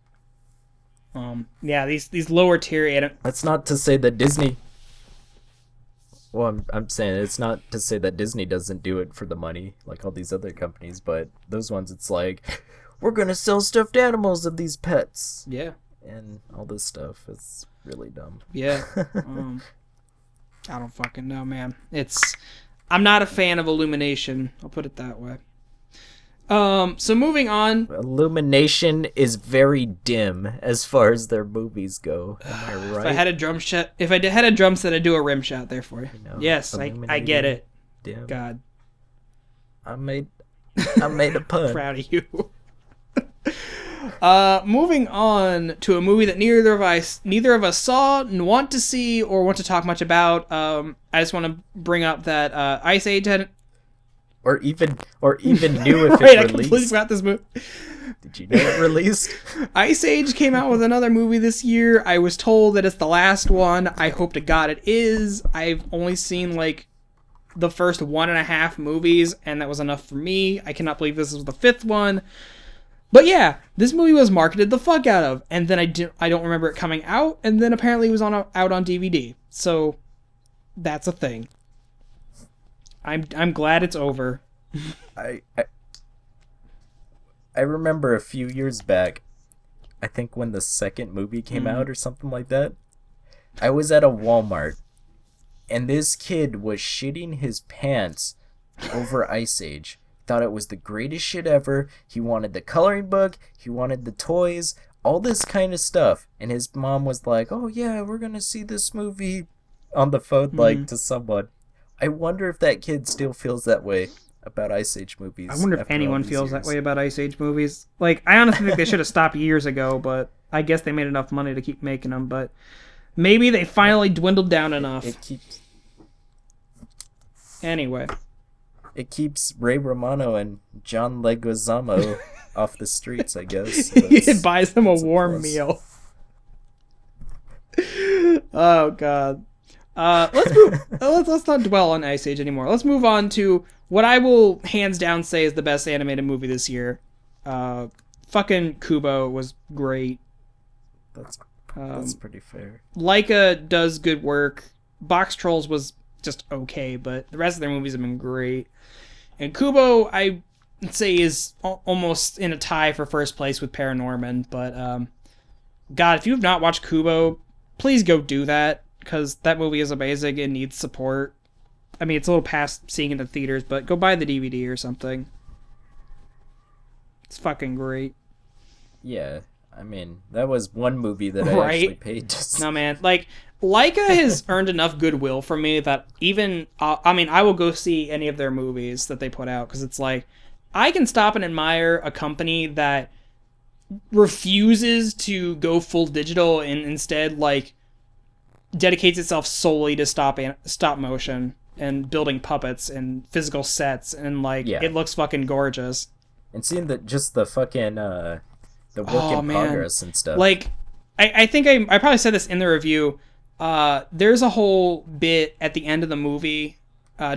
Yeah, these lower tier. That's not to say that Disney. Well, I'm saying it's not to say that Disney doesn't do it for the money like all these other companies, but those ones, it's like, we're gonna sell stuffed animals of these pets. Yeah. And all this stuff. It's really dumb. Yeah. I don't fucking know, man. I'm not a fan of Illumination. I'll put it that way. So moving on. Illumination is very dim as far as their movies go. Am I right? If I had a drum set, I'd do a rim shot there for you. Yes, I get it. Dim. God. I made a pun. Proud of you. Moving on to a movie that neither of us saw, want to see, or want to talk much about. I just want to bring up that Ice Age had, or even knew if right, it I released. completely forgot this movie. Did you know it released? Ice Age came out with another movie this year. I was told that it's the last one. I hope to God it is. I've only seen like the first 1.5 movies, and that was enough for me. I cannot believe this was the 5th one. But yeah, this movie was marketed the fuck out of, and then I don't remember it coming out, and then apparently it was out on DVD. So that's a thing. I'm glad it's over. I remember a few years back, I think when the second movie came out or something like that, I was at a Walmart, and this kid was shitting his pants over Ice Age. Thought it was the greatest shit ever. He wanted the coloring book, he wanted the toys, all this kind of stuff. And his mom was like, oh yeah, we're gonna see this movie on the phone, like, to someone. I wonder if that kid still feels that way about Ice Age movies. I wonder if anyone feels that way about Ice Age movies. Like, I honestly think they should have stopped years ago, but I guess they made enough money to keep making them, but maybe they finally dwindled down enough. Anyway. It keeps Ray Romano and John Leguizamo off the streets, I guess. It buys them a warm meal. Oh God. Let's move. Let's not dwell on Ice Age anymore. Let's move on to what I will hands down say is the best animated movie this year. Fucking Kubo was great. That's pretty fair. Laika does good work. Box Trolls was just okay, but the rest of their movies have been great. And Kubo, I say is almost in a tie for first place with Paranorman. But God, if you have not watched Kubo, please go do that, because that movie is amazing and needs support. I mean, it's a little past seeing it in the theaters, but go buy the DVD or something. It's fucking great. Yeah, I mean, that was one movie that I actually paid to. No, man, like, Laika has earned enough goodwill from me that even, I mean, I will go see any of their movies that they put out, because it's like, I can stop and admire a company that refuses to go full digital and instead, like, dedicates itself solely to stop motion and building puppets and physical sets, and, like, it looks fucking gorgeous. And seeing just the fucking, the work in progress and stuff. Like, I think I probably said this in the review. There's a whole bit at the end of the movie,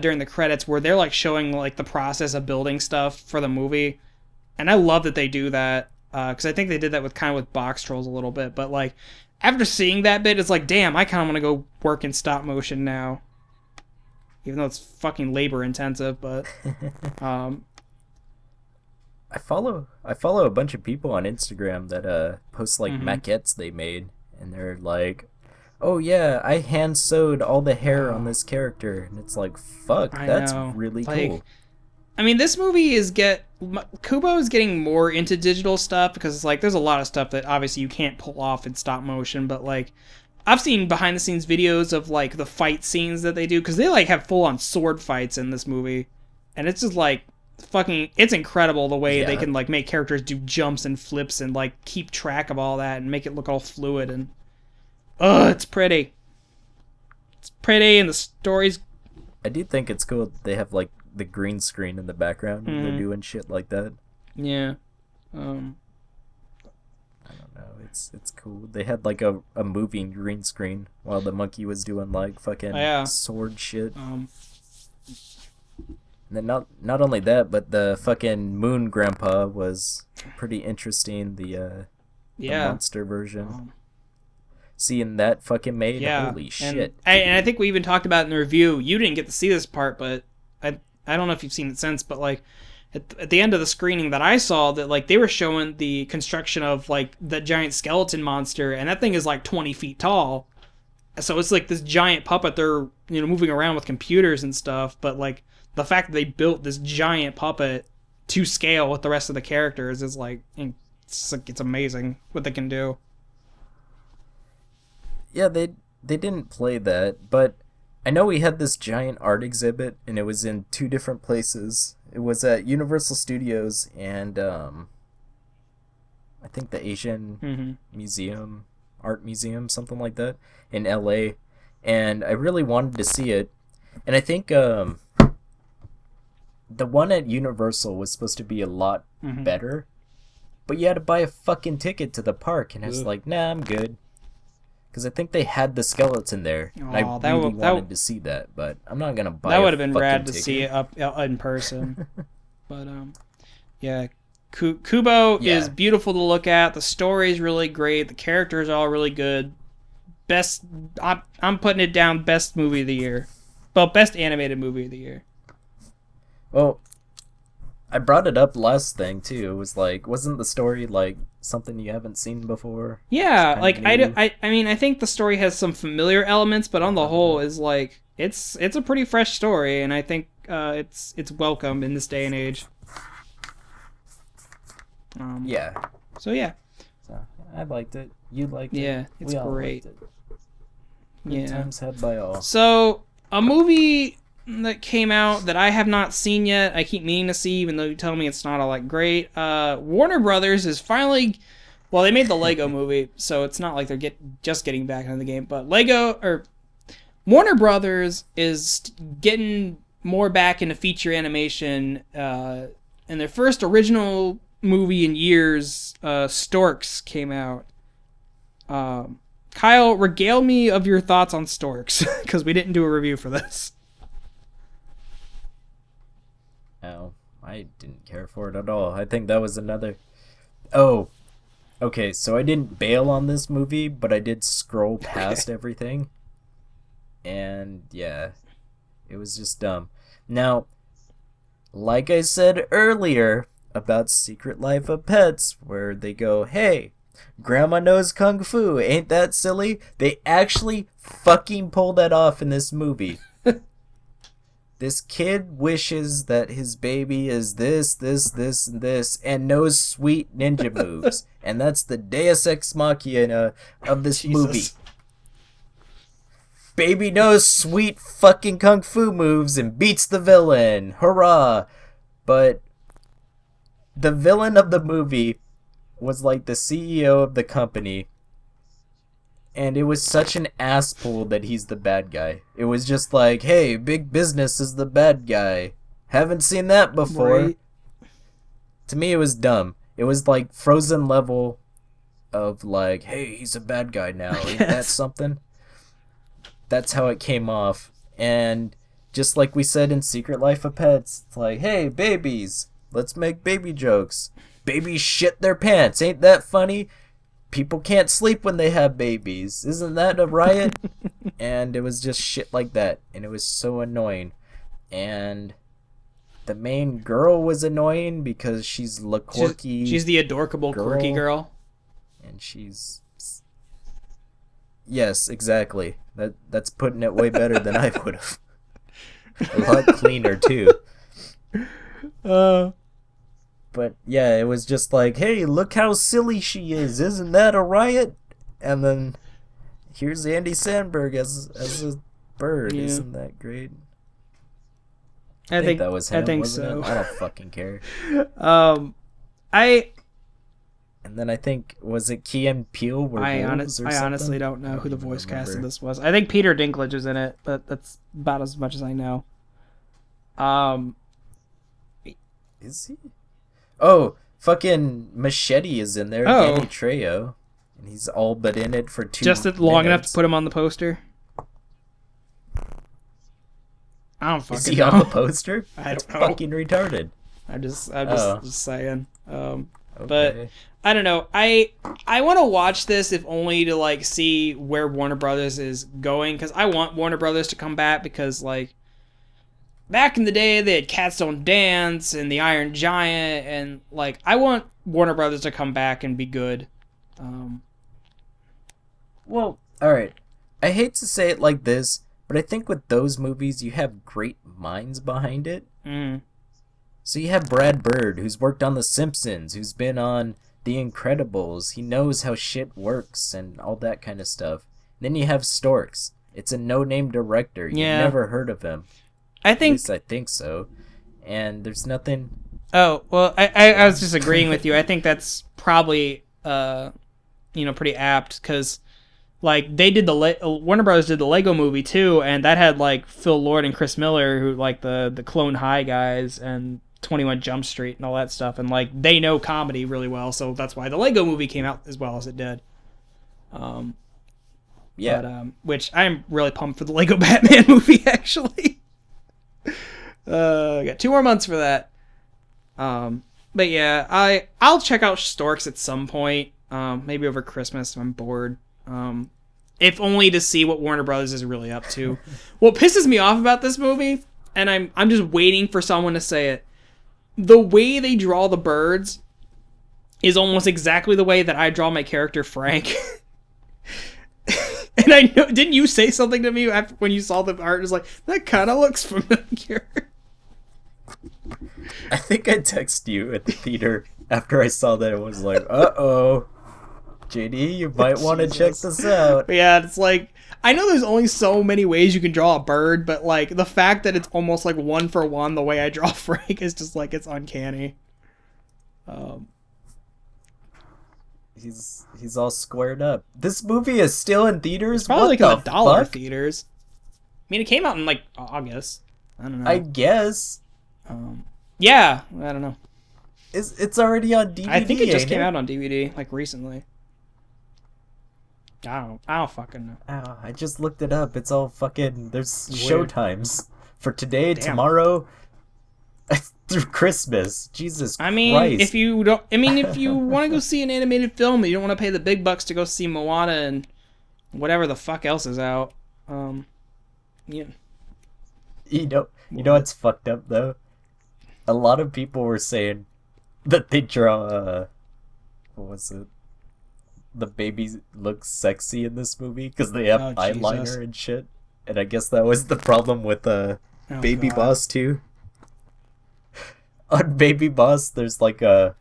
during the credits, where they're, like, showing, like, the process of building stuff for the movie. And I love that they do that, because I think they did that with Box Trolls a little bit. But, like, after seeing that bit, it's like, damn, I kind of want to go work in stop motion now. Even though it's fucking labor intensive, but I follow a bunch of people on Instagram that post, like, maquettes they made, and they're like, oh yeah, I hand sewed all the hair on this character, and it's like, fuck, that's really cool. I mean, this movie Kubo is getting more into digital stuff, because it's like, there's a lot of stuff that obviously you can't pull off in stop motion, but, like, I've seen behind the scenes videos of, like, the fight scenes that they do, because they, like, have full on sword fights in this movie, and it's just like, fucking, it's incredible the way they can, like, make characters do jumps and flips and, like, keep track of all that and make it look all fluid, and it's pretty. It's pretty, and the story's... I do think it's cool that they have, like, the green screen in the background when they're doing shit like that. Yeah. I don't know, it's cool. They had, like, a moving green screen while the monkey was doing, like, fucking sword shit. And then not only that, but the fucking Moon Grandpa was pretty interesting. The monster version. Seeing that fucking made, holy shit. And I think we even talked about it in the review. You didn't get to see this part, but I don't know if you've seen it since, but, like, at the end of the screening that I saw, that, like, they were showing the construction of, like, the giant skeleton monster, and that thing is, like, 20 feet tall. So it's like this giant puppet they're, moving around with computers and stuff, but, like, the fact that they built this giant puppet to scale with the rest of the characters is, like, it's amazing what they can do. Yeah, they didn't play that, but I know we had this giant art exhibit, and it was in 2 different places. It was at Universal Studios and I think the Asian Museum, Art Museum, something like that, in LA. And I really wanted to see it. And I think the one at Universal was supposed to be a lot better, but you had to buy a fucking ticket to the park, and I was like, nah, I'm good. Because I think they had the skeleton there, and I really wanted to see that, but I'm not gonna buy. That would have been rad to see it up in person. But yeah, Kubo is beautiful to look at. The story is really great. The characters are all really good. Best, I'm putting it down. Best movie of the year. Well, best animated movie of the year. Well, I brought it up last thing too. It was like, wasn't the story like something you haven't seen before? Yeah, like I mean, I think the story has some familiar elements, but on the whole, is like it's a pretty fresh story, and I think it's welcome in this day and age. Yeah. So yeah. So I liked it. You liked it. Yeah, it's great. Good times had by all. So a movie that came out that I have not seen yet, I keep meaning to see, even though you tell me it's not all that great. Warner Brothers is finally, well, they made the Lego movie, so it's not like they're just getting back into the game, but Warner Brothers is getting more back into feature animation, and their first original movie in years, Storks, came out. Kyle, regale me of your thoughts on Storks, because we didn't do a review for this. Oh, I didn't care for it at all. I think that was another... Oh, okay, so I didn't bail on this movie, but I did scroll past everything. And, yeah, it was just dumb. Now, like I said earlier about Secret Life of Pets, where they go, hey, Grandma knows Kung Fu, ain't that silly? They actually fucking pull that off in this movie. This kid wishes that his baby is this, and this, and knows sweet ninja moves. And that's the Deus Ex Machina of this movie. Baby knows sweet fucking kung fu moves and beats the villain. Hurrah! But the villain of the movie was like the CEO of the company. And it was such an ass pull that he's the bad guy. It was just like, hey, big business is the bad guy. Haven't seen that before. Right. To me, it was dumb. It was like Frozen level of like, hey, he's a bad guy now. Ain't that something? That's how it came off. And just like we said in Secret Life of Pets, it's like, hey, babies, let's make baby jokes. Babies shit their pants. Ain't that funny? People can't sleep when they have babies. Isn't that a riot? And it was just shit like that. And it was so annoying. And the main girl was annoying because she's the quirky. She's the adorkable, quirky girl. And she's... Yes, exactly. That's putting it way better than I would have. A lot cleaner, too. But yeah, it was just like, hey, look how silly she is. Isn't that a riot? And then here's Andy Samberg as a bird. Yeah. Isn't that great? I think that was him. I think wasn't so. it? I don't fucking care. I And then I think, was it Key and Peele? I honestly don't know who the voice cast of this was. I think Peter Dinklage is in it, but that's about as much as I know. Is he? Oh, fucking Machete is in there. Oh. Danny Trejo. And he's all but in it for 2 Just minutes. long enough to put him on the poster. I don't fucking Is he know. on the poster? I don't That's know. fucking retarded. I'm just Oh. saying. Okay. But I don't know. I want to watch this if only to like see where Warner Brothers is going, because I want Warner Brothers to come back, because like back in the day they had Cats Don't Dance and The Iron Giant, and like I want Warner Brothers to come back and be good. Well, alright. I hate to say it like this, but I think with those movies you have great minds behind it. So you have Brad Bird, who's worked on The Simpsons, who's been on The Incredibles. He knows how shit works and all that kind of stuff. Then you have Storks. It's a no-name director. You've never heard of him. At least I think so. And there's nothing... Oh, well, I was just agreeing with you. I think that's probably, pretty apt, because, like, they did Warner Brothers did the Lego movie, too, and that had, like, Phil Lord and Chris Miller, who, like, the Clone High guys, and 21 Jump Street and all that stuff, and, like, they know comedy really well, so that's why the Lego movie came out as well as it did. Yeah. But, which I'm really pumped for the Lego Batman movie, actually. Got 2 more months for that. But yeah, I'll check out Storks at some point. Maybe over Christmas if I'm bored. If only to see what Warner Brothers is really up to. What pisses me off about this movie, and I'm just waiting for someone to say it, the way they draw the birds is almost exactly the way that I draw my character Frank. And I know, didn't you say something to me after when you saw the art? It was like, that kind of looks familiar. I think I texted you at the theater after I saw that. It was like, uh-oh. JD, you might want to check this out. But yeah, it's like, I know there's only so many ways you can draw a bird, but like the fact that it's almost like 1 for 1 the way I draw Frank is just like, it's uncanny. He's all squared up. This movie is still in theaters? It's probably what like in the dollar fuck? theaters. I mean, it came out in like August. I don't know. I guess. Yeah, I don't know. It's already on DVD. I think it just ain't came out on DVD like recently. I don't fucking know. Oh, I just looked it up. It's all fucking... There's Weird. showtimes. For today, Damn. tomorrow, through Christmas. Jesus I mean, Christ. if you want to go see an animated film, you don't want to pay the big bucks to go see Moana and whatever the fuck else is out. Yeah. You know what's fucked up, though? a lot of people were saying that they draw what was it? The baby looks sexy in this movie because they have eyeliner Jesus. and shit. And I guess that was the problem with Baby God. Boss too. On Baby Boss, there's like a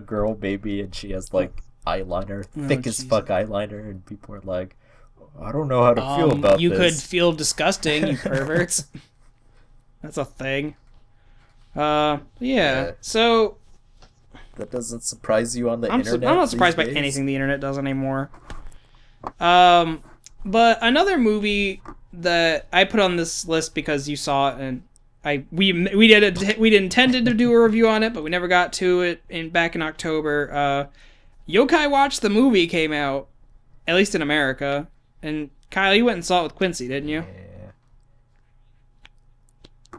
girl baby, and she has like eyeliner, thick as fuck eyeliner, and people are like, I don't know how to feel about you this. could feel disgusting, you perverts. That's a thing. Yeah. So That doesn't surprise you on the I'm internet. not surprised by these days? anything the internet does anymore. But another movie that I put on this list because you saw it, and we intended to do a review on it, but we never got to it. Back in October, Yokai Watch the movie came out, at least in America. And Kyle, you went and saw it with Quincy, didn't you?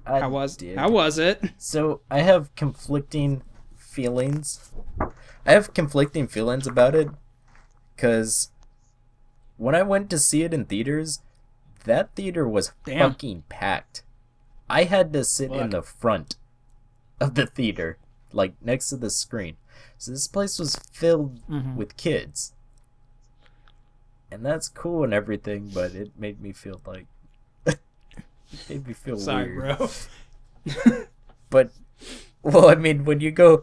I How was did. it? So I have conflicting feelings. About it, because when I went to see it in theaters, that theater was Damn. fucking packed. I had to sit in the front of the theater, like next to the screen. So this place was filled with kids. And that's cool and everything, but it made me feel like Sorry, weird. bro. But well, I mean, when you go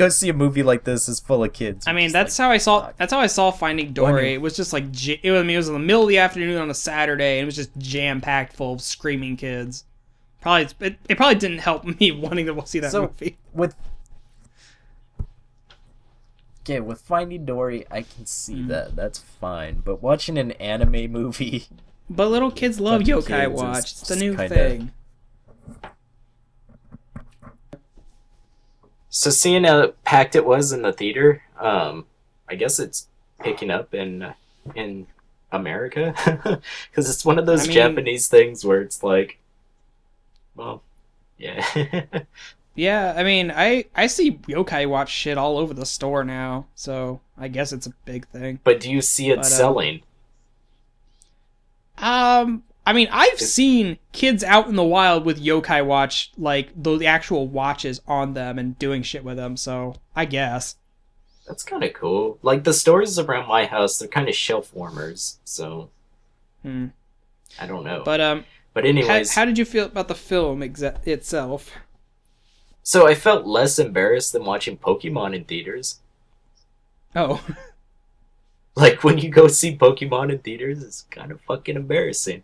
see a movie like this, it's full of kids. I mean, it's that's like, how I saw. fuck. That's how I saw Finding Dory. Well, I mean- It was just like it was in the middle of the afternoon on a Saturday, and it was just jam packed full of screaming kids. Probably it probably didn't help me wanting to see that movie. with Finding Dory, I can see that. That's fine. But watching an anime movie, But little kids love Bunch of Yokai kids is Watch. It's the just new kinda- thing. so seeing how packed it was in the theater, I guess it's picking up in America because it's one of those I mean- Japanese things where it's like, well, yeah. Yeah, I mean, I see Yokai Watch shit all over the store now, so I guess it's a big thing. But do you see it But, selling? I mean, I've seen kids out in the wild with Yokai Watch, like the actual watches on them and doing shit with them. So I guess. That's kind of cool. Like the stores around my house, they're kind of shelf warmers. So I don't know. But anyways, how did you feel about the film itself? so I felt less embarrassed than watching Pokemon in theaters. Oh, Like when you go see Pokemon in theaters, it's kind of fucking embarrassing.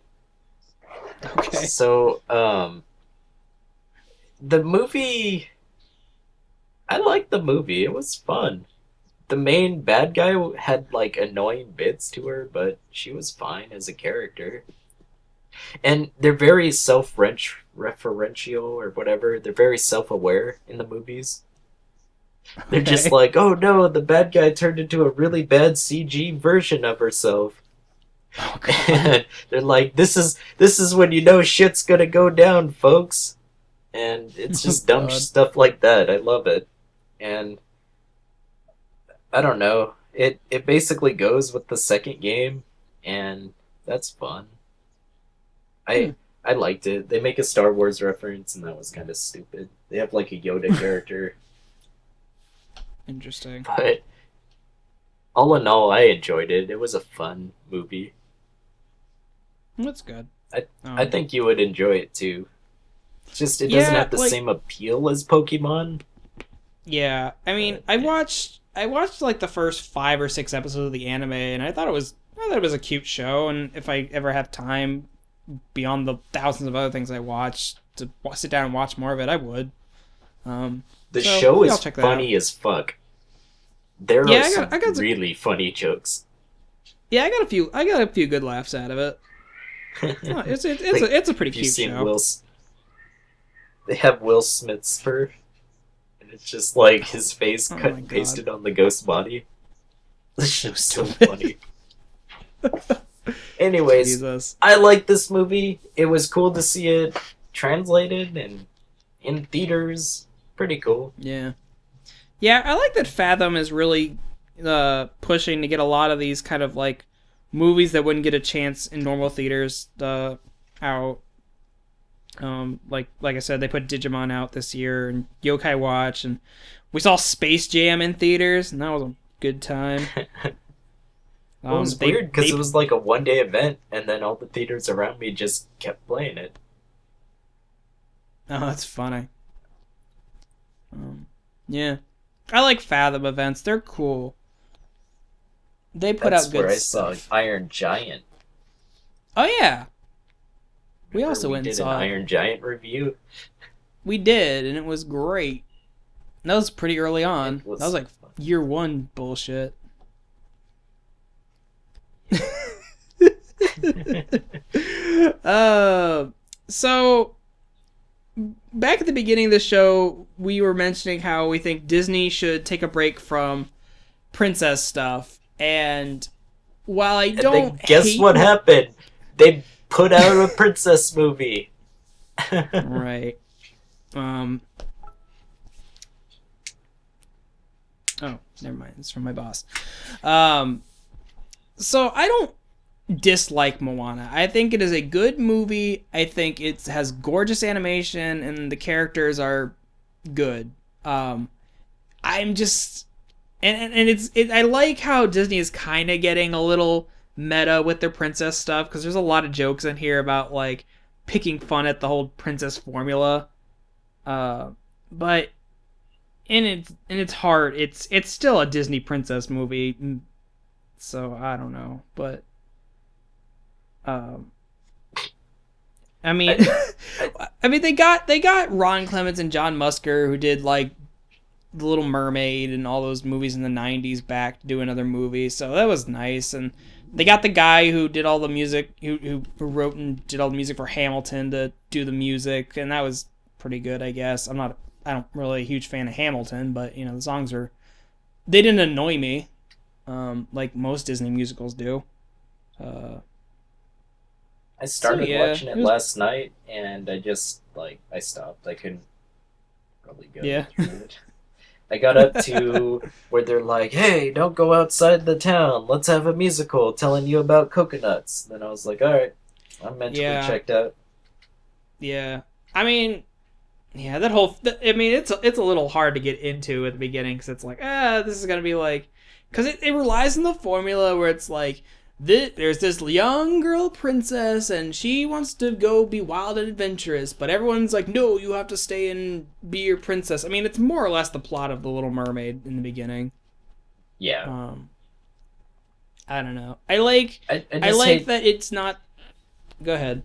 okay. So, the movie, I liked the movie. It was fun. The main bad guy had like annoying bits to her, but she was fine as a character. And they're very self-referential or whatever. They're very self-aware in the movies. They're just Okay. like, oh no, the bad guy turned into a really bad CG version of herself. Oh, God. And they're like, this is when you know shit's gonna go down, folks. And it's just dumb God. stuff like that. I love it. And I don't know. It basically goes with the second game, and that's fun. I liked it. They make a Star Wars reference, and that was kind of stupid. They have like a Yoda character, Interesting. but all in all, I enjoyed it. It was a fun movie. That's good. I think you would enjoy it too. It's just it doesn't Yeah, have the like- same appeal as Pokemon. Yeah, I mean, I watched like the first 5 or 6 episodes of the anime, and I thought it was a cute show. And if I ever have time beyond the thousands of other things I watch to sit down and watch more of it, I would. The So, show maybe I'll is check that funny as fuck. There Yeah, are I some got some- really funny jokes. Yeah, I got a few good laughs out of it. No, it's a pretty Have you cute seen show. They have Will Smith's fur, and it's just like his face Oh cut my and God. pasted on the ghost body. This show's so stupid. funny. Anyways, Jesus. I like this movie. It was cool to see it translated and in theaters. Pretty cool. Yeah. Yeah, I like that Fathom is really pushing to get a lot of these kind of like movies that wouldn't get a chance in normal theaters out. Like I said, they put Digimon out this year and Yokai Watch, and we saw Space Jam in theaters, and that was a good time. It was weird because it was like a one-day event, and then all the theaters around me just kept playing it. Oh, that's funny. Yeah, I like Fathom events. They're cool. They put That's out good where stuff. I saw Iron Giant. Oh yeah, we Remember also went and did an saw it. Iron Giant review. We did, and it was great. That was pretty early on. It was That was like fun. year one bullshit. So back at the beginning of the show, we were mentioning how we think Disney should take a break from princess stuff, and while I And don't then guess hate what happened? They put out a princess movie. right. Oh, never mind. It's from my boss. So I don't dislike Moana. I think it is a good movie. I think it has gorgeous animation and the characters are good. I'm just and I like how Disney is kind of getting a little meta with their princess stuff, because there's a lot of jokes in here about like picking fun at the whole princess formula. But in its heart, it's still a Disney princess movie. So I don't know, but I mean, I mean they got Ron Clements and John Musker, who did like The Little Mermaid and all those movies in the 90s, back to do another movie, so that was nice. And they got the guy who did all the music, who wrote and did all the music for Hamilton to do the music, and that was pretty good, I guess. I don't really a huge fan of Hamilton, but you know, the songs they didn't annoy me, like most Disney musicals do. I started yeah, watching it last night, and I just I stopped. I couldn't really go through it. I got up to where they're like, "Hey, don't go outside the town. Let's have a musical telling you about coconuts." Then I was like, "All right, I'm mentally checked out." Yeah, I mean, yeah, I mean, it's a little hard to get into at the beginning, because it's like, this is gonna be like, because it relies on the formula where it's like, there's this young girl princess, and she wants to go be wild and adventurous, but everyone's like, no, you have to stay and be your princess. I mean, it's more or less the plot of The Little Mermaid in the beginning. Yeah. I don't know. I like that it's not. Go ahead.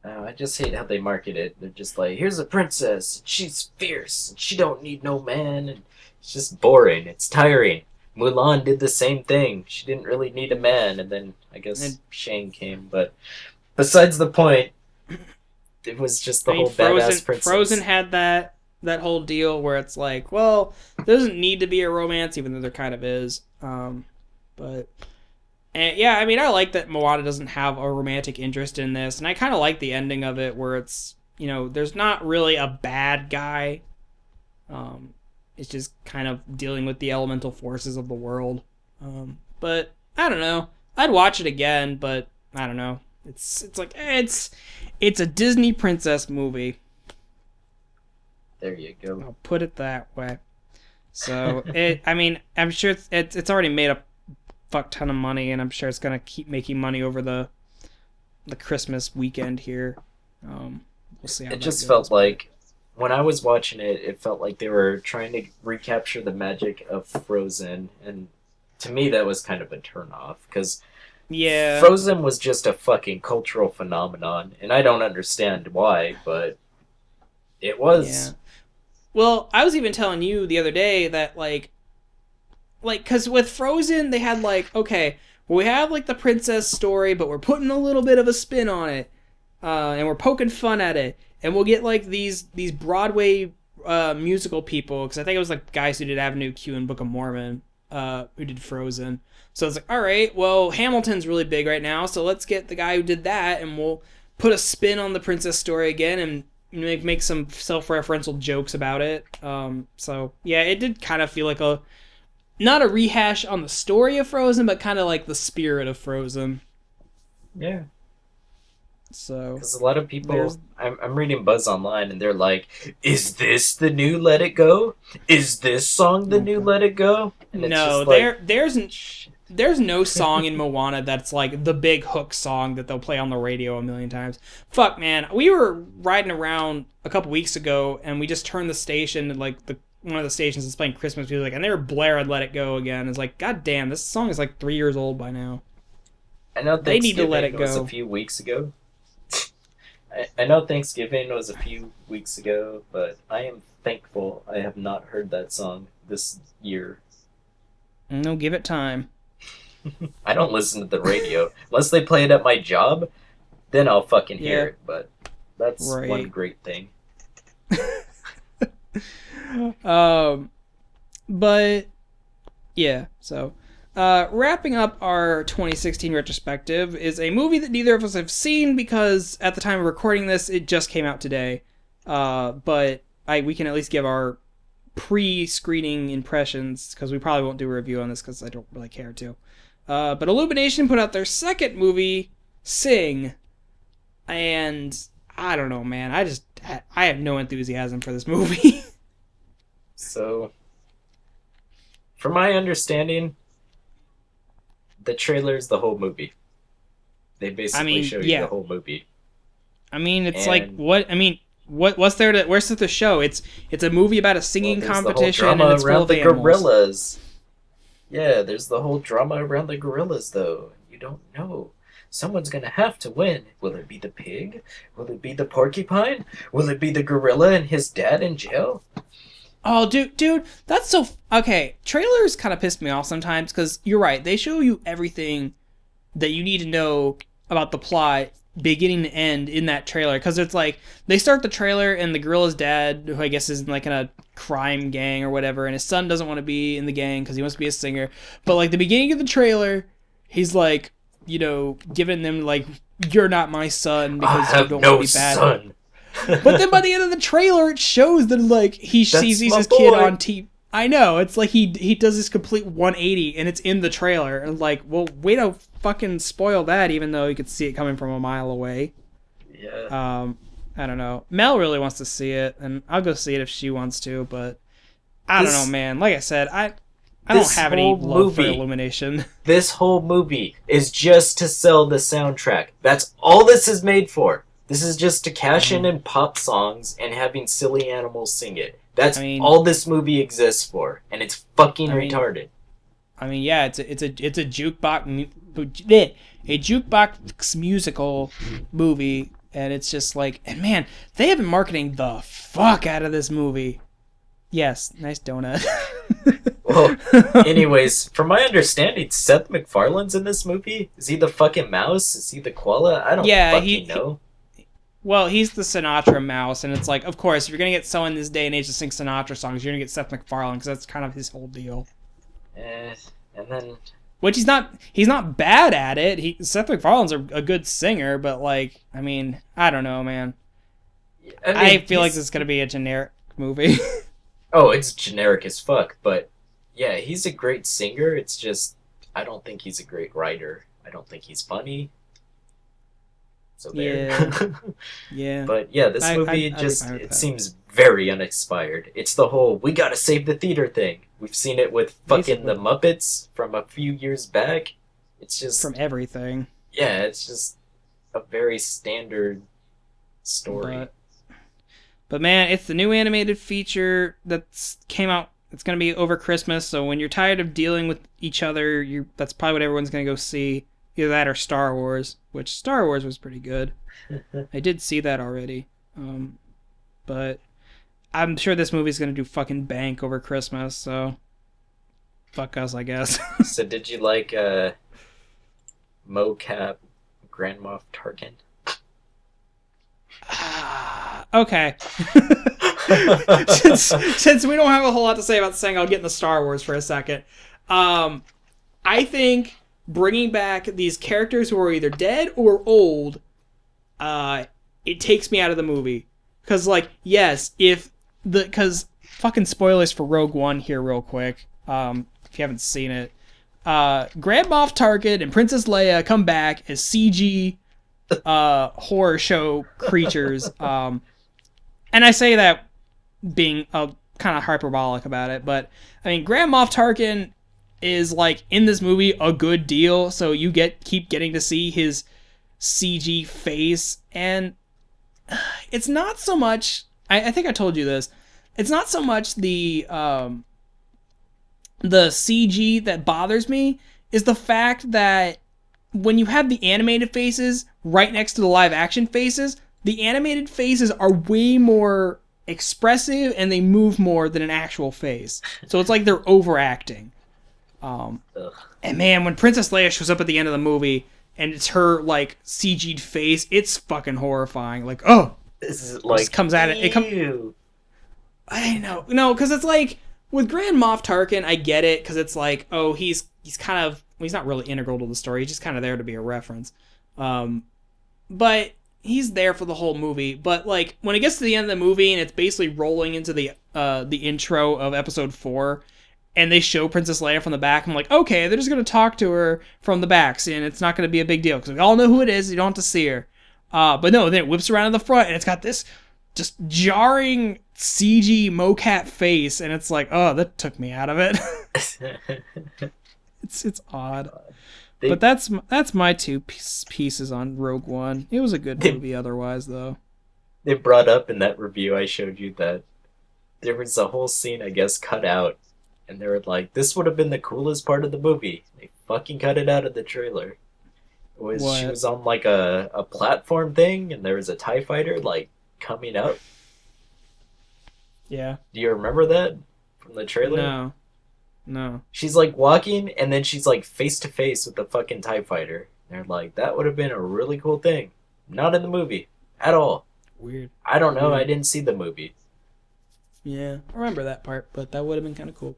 I just hate how they market it. They're just like, here's a princess, she's fierce, and she don't need no man, and it's just boring. It's tiring. Mulan did the same thing. She didn't really need a man, and then I guess Shang came. But besides the point, it was just the whole badass princess. Frozen had that whole deal where it's like, well, there doesn't need to be a romance, even though there kind of is. But yeah, I mean, I like that Moana doesn't have a romantic interest in this, and I kind of like the ending of it, where it's, you know, there's not really a bad guy. It's just kind of dealing with the elemental forces of the world. But I don't know. I'd watch it again, but I don't know. It's like it's a Disney princess movie. There you go. I'll put it that way. So I mean, I'm sure it's already made a fuck ton of money, and I'm sure it's gonna keep making money over the Christmas weekend here. We'll see how it that just goes. felt like, when I was watching it, it felt like they were trying to recapture the magic of Frozen, and to me that was kind of a turnoff, because Frozen was just a fucking cultural phenomenon, and I don't understand why, but it was. Yeah. Well, I was even telling you the other day that like, because with Frozen, they had like, okay, well, we have like the princess story, but we're putting a little bit of a spin on it, and we're poking fun at it. And we'll get like these Broadway musical people, because I think it was like guys who did Avenue Q and Book of Mormon, who did Frozen. So it's like, all right, well, Hamilton's really big right now, so let's get the guy who did that, and we'll put a spin on the princess story again, and make some self-referential jokes about it. So yeah, it did kind of feel like not a rehash on the story of Frozen, but kind of like the spirit of Frozen. Yeah. So Because a lot of people, There's- I'm reading Buzz online, and they're like, "Is this the new Let It Go? Is this song the new Let It Go?" And it's no, just like, there's no song in Moana that's like the big hook song that they'll play on the radio a million times. Fuck, man. We were riding around a couple weeks ago, and we just turned the station to like one of the stations that's playing Christmas music, and they were blaring "Let It Go" again. It's like, god damn, this song is like 3 years old by now. I know They need to let it was go. a few weeks ago. I know Thanksgiving was a few weeks ago, but I am thankful I have not heard that song this year. No, give it time. I don't listen to the radio unless they play it at my job. Then I'll fucking hear Yeah. it. But that's one Right. great thing. But yeah, so wrapping up our 2016 retrospective is a movie that neither of us have seen because at the time of recording this, it just came out today. But we can at least give our pre-screening impressions because we probably won't do a review on this because I don't really care to. But Illumination put out their second movie, Sing, and I don't know, man. I have no enthusiasm for this movie. So, from my understanding, the trailer is the whole movie. They basically show you yeah. the whole movie. I mean, it's And- like what? I mean, what's there to? Where's the show? It's a movie about a singing Well, there's competition the whole and drama it's full around of the animals. gorillas. Yeah, there's the whole drama around the gorillas, though. You don't know. Someone's gonna have to win. Will it be the pig? Will it be the porcupine? Will it be the gorilla and his dad in jail? Oh, dude, that's so okay. Trailers kind of piss me off sometimes because you're right. They show you everything that you need to know about the plot, beginning to end, in that trailer. Because it's like they start the trailer and the gorilla's dad, who I guess is like in a crime gang or whatever, and his son doesn't want to be in the gang because he wants to be a singer. But like the beginning of the trailer, he's like, you know, giving them like, "You're not my son because you don't want to be bad." son. But then by the end of the trailer, it shows that like he sees my his kid boy. on TV. I know, it's like he does this complete 180, and it's in the trailer. And like, well, way to fucking spoil that, even though you could see it coming from a mile away. Yeah. I don't know. Mel really wants to see it, and I'll go see it if she wants to. But I don't This- know, man. Like I said, I don't this have any whole love for movie- Illumination. This whole movie is just to sell the soundtrack. That's all this is made for. This is just to cash in and pop songs and having silly animals sing it. That's all this movie exists for, and it's fucking retarded. I mean, yeah, it's a jukebox musical movie, and it's just like, and man, they have been marketing the fuck out of this movie. Yes, nice donut. Well, anyways, from my understanding, Seth MacFarlane's in this movie. Is he the fucking mouse? Is he the koala? I don't fucking know. Well, he's the Sinatra mouse, and it's like, of course, if you're gonna get someone this day and age to sing Sinatra songs, you're gonna get Seth MacFarlane because that's kind of his whole deal. And then Which he's not bad at it. Seth MacFarlane's a good singer, but like, I mean, I don't know, man. I feel like this is gonna be a generic movie. Oh, it's generic as fuck, but yeah, he's a great singer. It's just I don't think he's a great writer. I don't think he's funny. So there. Yeah. But yeah, this movie it seems very uninspired. It's the whole "we gotta save the theater" thing. We've seen it with fucking the Muppets from a few years back. It's just from everything. Yeah, it's just a very standard story. But man, it's the new animated feature that's came out. It's gonna be over Christmas, so when you're tired of dealing with each other, that's probably what everyone's gonna go see. Either that or Star Wars, which Star Wars was pretty good. I did see that already. But I'm sure this movie's gonna do fucking bank over Christmas, so fuck us, I guess. So did you like mocap Grand Moff Tarkin? Okay. since we don't have a whole lot to say about Sang, I'll get into Star Wars for a second. I think bringing back these characters who are either dead or old, it takes me out of the movie. Because, like, yes, because fucking spoilers for Rogue One here real quick, if you haven't seen it. Grand Moff Tarkin and Princess Leia come back as CG horror show creatures. And I say that being kind of hyperbolic about it, but I mean, Grand Moff Tarkin is like in this movie a good deal, so you keep getting to see his CG face, and it's not so much. I think I told you this. It's not so much the CG that bothers me, is the fact that when you have the animated faces right next to the live action faces, the animated faces are way more expressive and they move more than an actual face. So it's like they're overacting. And man, when Princess Leia shows up at the end of the movie and it's her like CG'd face, it's fucking horrifying. Like, oh, This is like, just comes at it. I know, no, because it's like with Grand Moff Tarkin, I get it because it's like, oh, he's kind of, well, he's not really integral to the story. He's just kind of there to be a reference. But he's there for the whole movie. But like when it gets to the end of the movie and it's basically rolling into the intro of Episode 4, and they show Princess Leia from the back, I'm like, okay, they're just gonna talk to her from the back, and it's not gonna be a big deal because we all know who it is. You don't have to see her. But no, then it whips around in the front and it's got this just jarring CG mocap face, and it's like, oh, that took me out of it. It's odd. But that's my two pieces on Rogue One. It was a good movie otherwise, though. They brought up in that review I showed you that there was a whole scene, I guess, cut out, and they were like, this would have been the coolest part of the movie. They fucking cut it out of the trailer. She was on like a platform thing, and there was a TIE fighter like coming up. Yeah. Do you remember that from the trailer? No. She's like walking, and then she's like face to face with the fucking TIE fighter. They're like, that would have been a really cool thing. Not in the movie at all. Weird. I don't know. I didn't see the movie. Yeah, I remember that part, but that would have been kind of cool.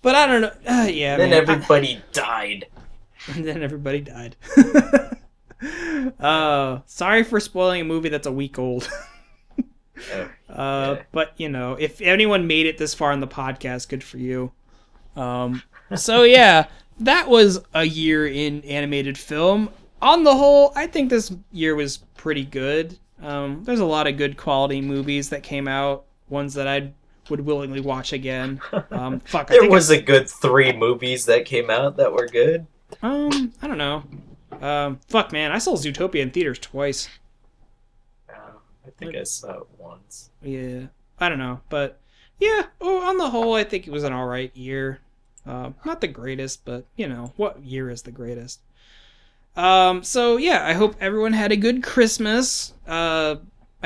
But I don't know. Yeah. Then everybody died. And then everybody died. Sorry for spoiling a movie that's a week old. Yeah. But you know, if anyone made it this far in the podcast, good for you. So yeah, that was a year in animated film. On the whole, I think this year was pretty good. There's a lot of good quality movies that came out, ones that I would willingly watch again. There was a good 3 movies that came out that were good. I don't know. Fuck, man, I saw Zootopia in theaters twice. I think I saw it once. Yeah, I don't know, but yeah. On the whole, I think it was an all right year. Not the greatest, but you know, what year is the greatest? So yeah, I hope everyone had a good Christmas. I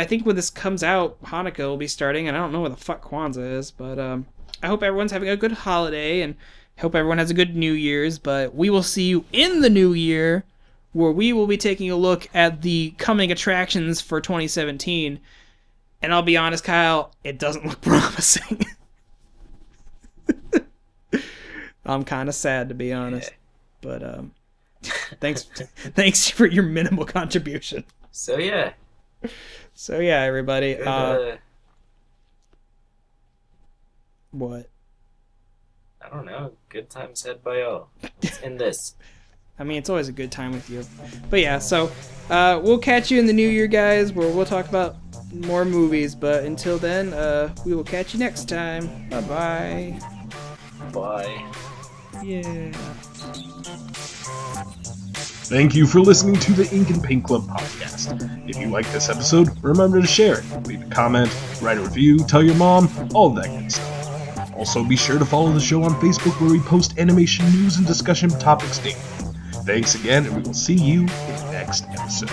think when this comes out, Hanukkah will be starting, and I don't know where the fuck Kwanzaa is, but I hope everyone's having a good holiday, and hope everyone has a good New Year's. But we will see you in the new year, where we will be taking a look at the coming attractions for 2017. And I'll be honest, Kyle, it doesn't look promising. I'm kind of sad, to be honest. But thanks for your minimal contribution. So yeah, everybody. What? I don't know. Good times had by all. Let's end this. I mean, it's always a good time with you. But yeah, so we'll catch you in the new year, guys, where we'll talk about more movies. But until then, we will catch you next time. Bye-bye. Bye. Yeah. Thank you for listening to the Ink and Paint Club podcast. If you like this episode, remember to share it, leave a comment, write a review, tell your mom, all that good stuff. Also, be sure to follow the show on Facebook, where we post animation news and discussion topics daily. Thanks again, and we will see you in the next episode.